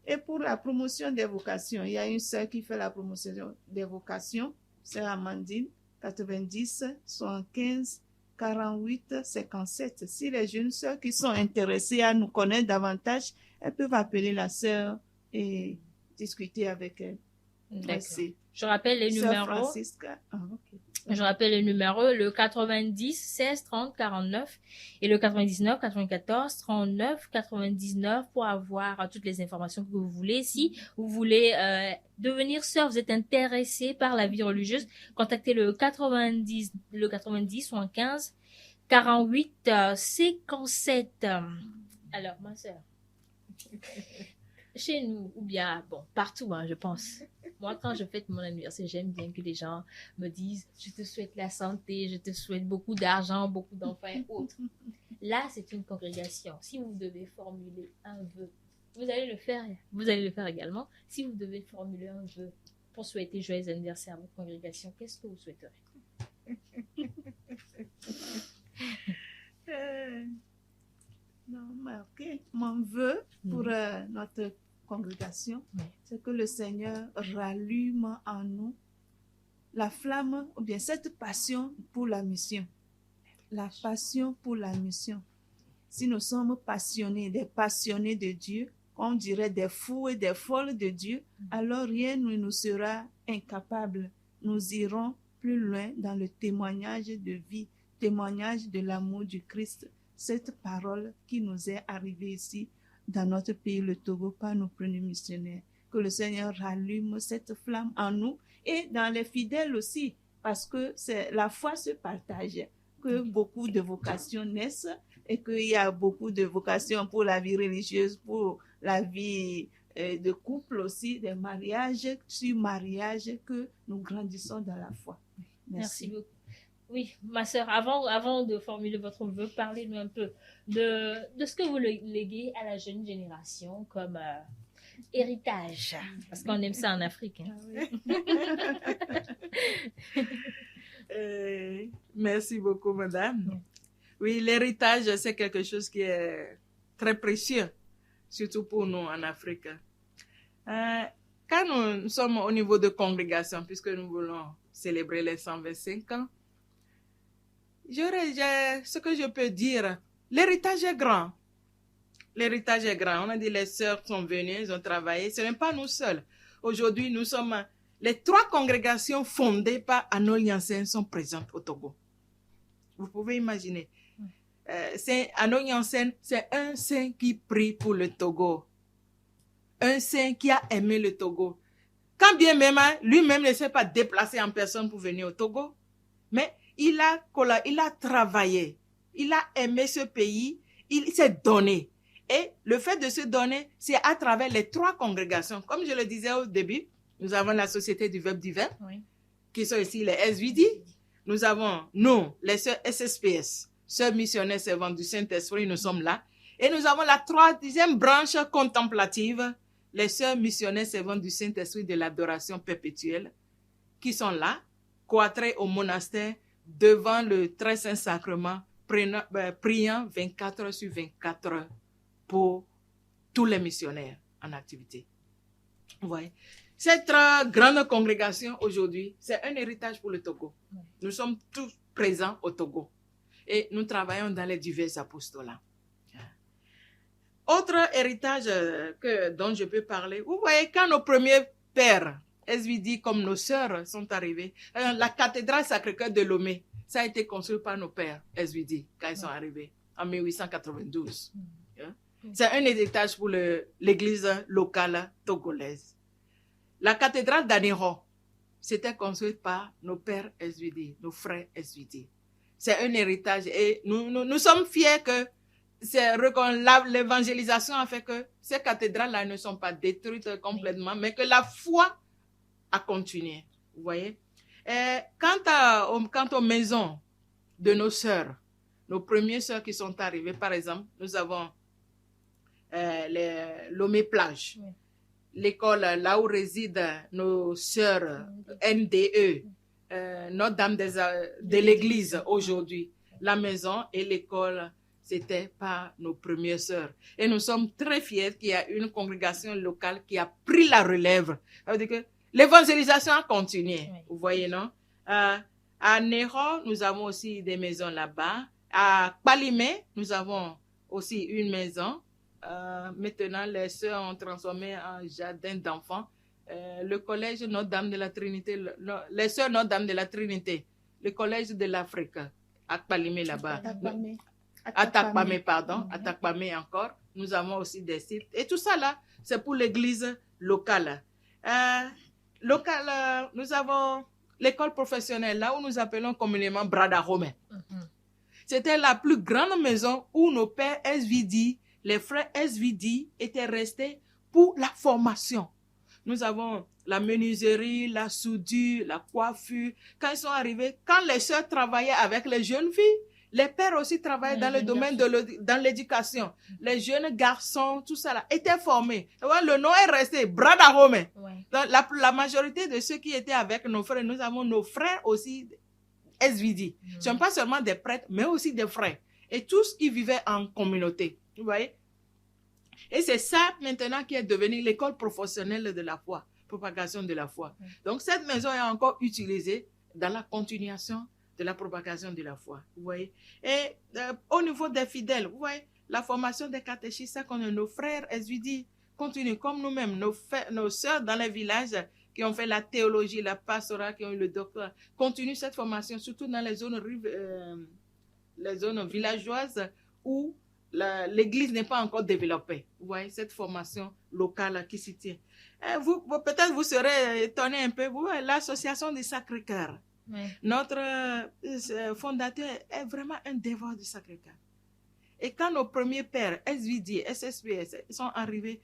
Et pour la promotion des vocations, il y a une sœur qui fait la promotion des vocations, sœur Amandine, 90 75 48 57. Si les jeunes sœurs qui sont intéressées à nous connaître davantage, elles peuvent appeler la sœur et discuter avec elle. D'accord. Merci. Je rappelle les Sœur numéros. Francisca. Ah, ok. Je rappelle les numéros, le 90 16 30 49 et le 99 94 39 99 pour avoir toutes les informations que vous voulez. Si vous voulez devenir sœur, vous êtes intéressé par la vie religieuse, contactez le 90 75 48 57. Alors, ma sœur, chez nous, ou bien, bon, partout, hein, je pense. Moi, quand je fête mon anniversaire, j'aime bien que les gens me disent « Je te souhaite la santé, je te souhaite beaucoup d'argent, beaucoup d'enfants et autres. » Là, c'est une congrégation. Si vous devez formuler un vœu, vous allez le faire. Vous allez le faire également. Si vous devez formuler un vœu pour souhaiter joyeux anniversaire à votre congrégation, qu'est-ce que vous souhaiterez? Non, mais ok. Mon vœu pour notre congrégation, c'est que le Seigneur rallume en nous la flamme, ou bien cette passion pour la mission. La passion pour la mission. Si nous sommes passionnés, des passionnés de Dieu, on dirait des fous et des folles de Dieu, alors rien ne nous sera incapable. Nous irons plus loin dans le témoignage de vie, témoignage de l'amour du Christ. Cette parole qui nous est arrivée ici, dans notre pays, le Togo, par nos premiers missionnaires. Que le Seigneur rallume cette flamme en nous et dans les fidèles aussi, parce que la foi se partage, que beaucoup de vocations naissent et qu'il y a beaucoup de vocations pour la vie religieuse, pour la vie de couple aussi, des mariages, sur mariage, que nous grandissons dans la foi. Merci beaucoup. Oui, ma sœur, avant de formuler votre vœu, parlez-nous un peu de ce que vous léguez à la jeune génération comme héritage, parce qu'on aime ça en Afrique. Hein. Merci beaucoup, madame. Oui, l'héritage, c'est quelque chose qui est très précieux, surtout pour nous en Afrique. Quand nous sommes au niveau de congrégation, puisque nous voulons célébrer les 125 ans, ce que je peux dire, l'héritage est grand. L'héritage est grand. On a dit les sœurs sont venues, ils ont travaillé. Ce n'est pas nous seuls. Aujourd'hui, nous sommes les 3 congrégations fondées par Hanoi Yansen sont présentes au Togo. Vous pouvez imaginer. Hanoi Yansen, c'est un saint qui prie pour le Togo. Un saint qui a aimé le Togo. Quand bien même, lui-même ne s'est pas déplacé en personne pour venir au Togo, mais il a travaillé, il a aimé ce pays, il s'est donné. Et le fait de se donner, c'est à travers les 3 congrégations. Comme je le disais au début, nous avons la Société du Verbe divin, qui sont ici les SVD. Nous avons, nous, les sœurs SSPS, Sœurs missionnaires servantes du Saint-Esprit, nous sommes là. Et nous avons la 3e branche contemplative, les sœurs missionnaires servantes du Saint-Esprit de l'adoration perpétuelle, qui sont là, cloîtrées au monastère, devant le très saint sacrement, priant 24 heures sur 24 heures pour tous les missionnaires en activité. Vous voyez, cette grande congrégation aujourd'hui, c'est un héritage pour le Togo. Nous sommes tous présents au Togo et nous travaillons dans les divers apostolats. Autre héritage dont je peux parler, vous voyez, quand nos premiers pères, SVD comme nos sœurs sont arrivés, la cathédrale Sacré-Cœur de Lomé, ça a été construit par nos pères SVD quand ils sont arrivés en 1892. C'est un héritage pour l'église locale togolaise. La cathédrale d'Anéron, c'était construite par nos pères SVD, nos frères SVD. C'est un héritage et nous sommes fiers que l'évangélisation a fait que ces cathédrales-là ne sont pas détruites complètement, mais que la foi a continué. Vous voyez? Et quant aux maisons de nos sœurs, nos premières sœurs qui sont arrivées, par exemple, nous avons Lomé-Plage, l'école là où résident nos sœurs NDE, Notre-Dame de l'Église aujourd'hui. La maison et l'école, c'était par nos premières sœurs. Et nous sommes très fiers qu'il y a une congrégation locale qui a pris la relève. Ça veut dire que l'évangélisation a continué, vous voyez, non? À Néron, nous avons aussi des maisons là-bas. À Palimé, nous avons aussi une maison. Maintenant, les sœurs ont transformé en jardin d'enfants. Le collège Notre-Dame de la Trinité, les sœurs Notre-Dame de la Trinité, le collège de l'Afrique, à Palimé là-bas. À Takpamé, pardon, à Takpamé encore. Nous avons aussi des sites. Et tout ça là, c'est pour l'église locale. Nous avons l'école professionnelle, là où nous appelons communément Brada Romain. C'était la plus grande maison où nos pères SVD, les frères SVD, étaient restés pour la formation. Nous avons la menuiserie, la soudure, la coiffure. Quand ils sont arrivés, quand les sœurs travaillaient avec les jeunes filles, les pères aussi travaillaient dans le domaine dans l'éducation. Les jeunes garçons, tout ça là, étaient formés. Le nom est resté, Brada Romain. La majorité de ceux qui étaient avec nos frères, nous avons nos frères aussi SVD. Ce ne sont pas seulement des prêtres, mais aussi des frères. Et tous, ils vivaient en communauté. Vous voyez? Et c'est ça maintenant qui est devenu l'école professionnelle de la foi, propagation de la foi. Donc cette maison est encore utilisée dans la continuation de la propagation de la foi. Vous voyez? Et au niveau des fidèles, vous voyez, la formation des catéchistes, ça qu'on a nos frères SVD continue comme nous-mêmes, nos sœurs dans les villages qui ont fait la théologie, la pastorale, qui ont eu le doctorat, continuent cette formation, surtout dans les zones villageoises où l'église n'est pas encore développée. Vous voyez, cette formation locale qui s'y tient. Peut-être vous serez étonné un peu, vous voyez, l'association du Sacré-Cœur. Notre fondateur est vraiment un dévot du Sacré-Cœur. Et quand nos premiers pères, SVD, SSPS, sont arrivés,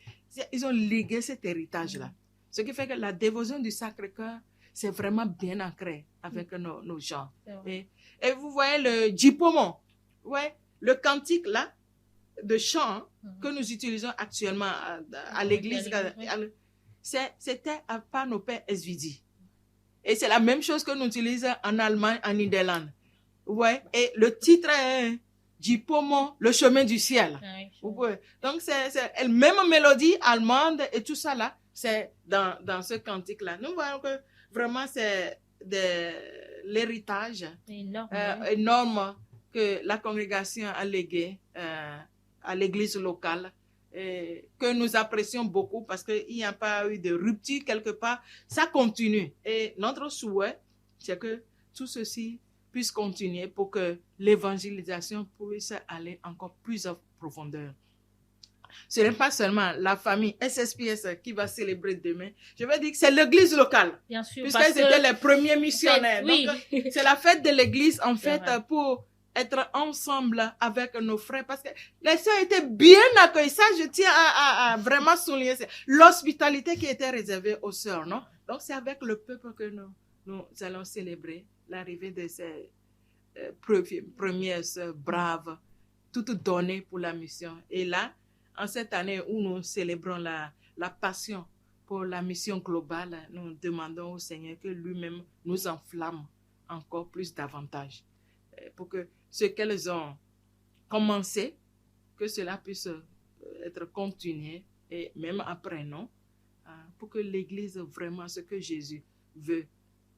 ils ont légué cet héritage-là. Ce qui fait que la dévotion du Sacré-Cœur, c'est vraiment bien ancré avec nos gens. Et vous voyez le Djipomon, ouais, le cantique là, de chant que nous utilisons actuellement à l'église, c'était par nos pères SVD. Et c'est la même chose que nous utilisons en Allemagne, en Niderlande. Ouais. Et le titre est Djipomon, le chemin du ciel. Ouais. Donc c'est la même mélodie allemande et tout ça là, c'est dans ce cantique-là. Nous voyons que vraiment c'est l'héritage énorme que la congrégation a légué à l'église locale, que nous apprécions beaucoup parce qu'il n'y a pas eu de rupture quelque part. Ça continue. Et notre souhait, c'est que tout ceci puisse continuer pour que l'évangélisation puisse aller encore plus en profondeur. Ce n'est pas seulement la famille SSPS qui va célébrer demain. Je veux dire que c'est l'église locale. Bien sûr. Puisqu'ils étaient les premiers missionnaires. Oui. Donc, c'est la fête de l'église, en fait, pour être ensemble avec nos frères. Parce que les sœurs étaient bien accueillies. Ça, je tiens à vraiment souligner. L'hospitalité qui était réservée aux sœurs, non? Donc, c'est avec le peuple que nous allons célébrer l'arrivée de ces premières sœurs braves, toutes données pour la mission. Et là, en cette année où nous célébrons la passion pour la mission globale, nous demandons au Seigneur que lui-même nous enflamme encore plus davantage pour que ce qu'elles ont commencé, que cela puisse être continué et même après, non? Pour que l'Église, vraiment ce que Jésus veut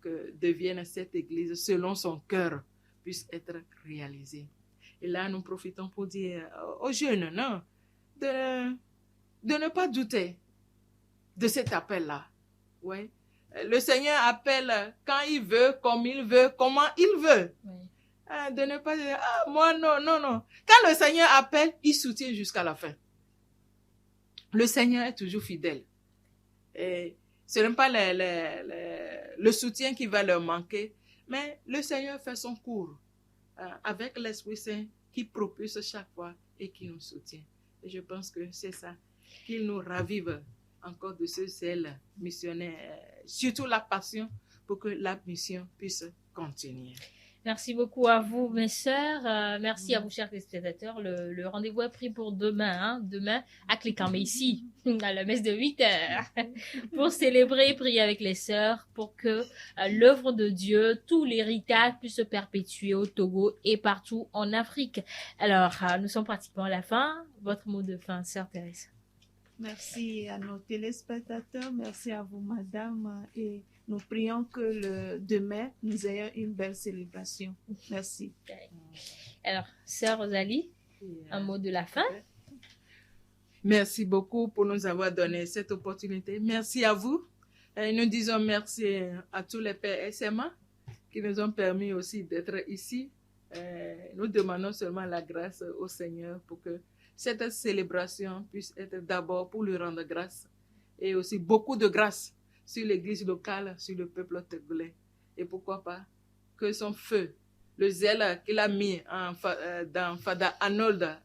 que devienne cette Église selon son cœur, puisse être réalisée. Et là, nous profitons pour dire aux jeunes, non? De ne pas douter de cet appel-là. Ouais. Le Seigneur appelle quand il veut, comme il veut, comment il veut. Oui. de ne pas dire, ah, moi, non, non, non. Quand le Seigneur appelle, il soutient jusqu'à la fin. Le Seigneur est toujours fidèle. Et ce n'est pas le soutien qui va leur manquer, mais le Seigneur fait son cours avec l'Esprit Saint qui propulse chaque fois et qui nous soutient. Et je pense que c'est ça, qu'il nous ravive encore de ce zèle missionnaire, surtout la passion pour que la mission puisse continuer. Merci beaucoup à vous, mes sœurs. Merci à vous, chers téléspectateurs. Le rendez-vous est pris pour demain. Hein? Demain, à Clicamé, ici, à la messe de 8h, pour célébrer et prier avec les sœurs, pour que l'œuvre de Dieu, tout l'héritage puisse se perpétuer au Togo et partout en Afrique. Alors, nous sommes pratiquement à la fin. Votre mot de fin, sœur Thérèse. Merci à nos téléspectateurs, merci à vous, madame, et nous prions que demain, nous ayons une belle célébration. Merci. Alors, sœur Rosalie, un mot de la fin. Merci beaucoup pour nous avoir donné cette opportunité. Merci à vous. Et nous disons merci à tous les pères SMA qui nous ont permis aussi d'être ici. Nous demandons seulement la grâce au Seigneur pour que cette célébration puisse être d'abord pour lui rendre grâce et aussi beaucoup de grâce sur l'église locale, sur le peuple togolais. Et pourquoi pas que son feu, le zèle qu'il a mis dans Fada Arnold,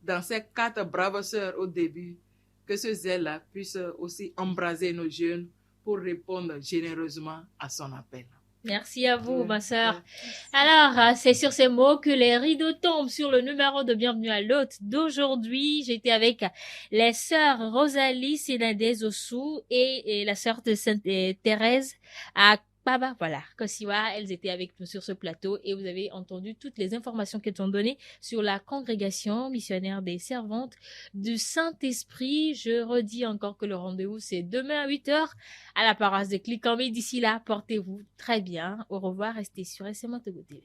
dans ces 4 braves sœurs au début, que ce zèle puisse aussi embraser nos jeunes pour répondre généreusement à son appel. Merci à vous, ma sœur. Alors, c'est sur ces mots que les rideaux tombent sur le numéro de Bienvenue à l'hôte d'aujourd'hui. J'étais avec les sœurs Rosalie Sénadez Ossou et la sœur de Sainte Thérèse à Baba, voilà, Kosiwa, elles étaient avec nous sur ce plateau et vous avez entendu toutes les informations qu'elles ont données sur la congrégation missionnaire des servantes du Saint-Esprit. Je redis encore que le rendez-vous c'est demain à 8h à la paroisse de Clicamé. D'ici là, portez-vous très bien. Au revoir, restez sur SMA Togo TV.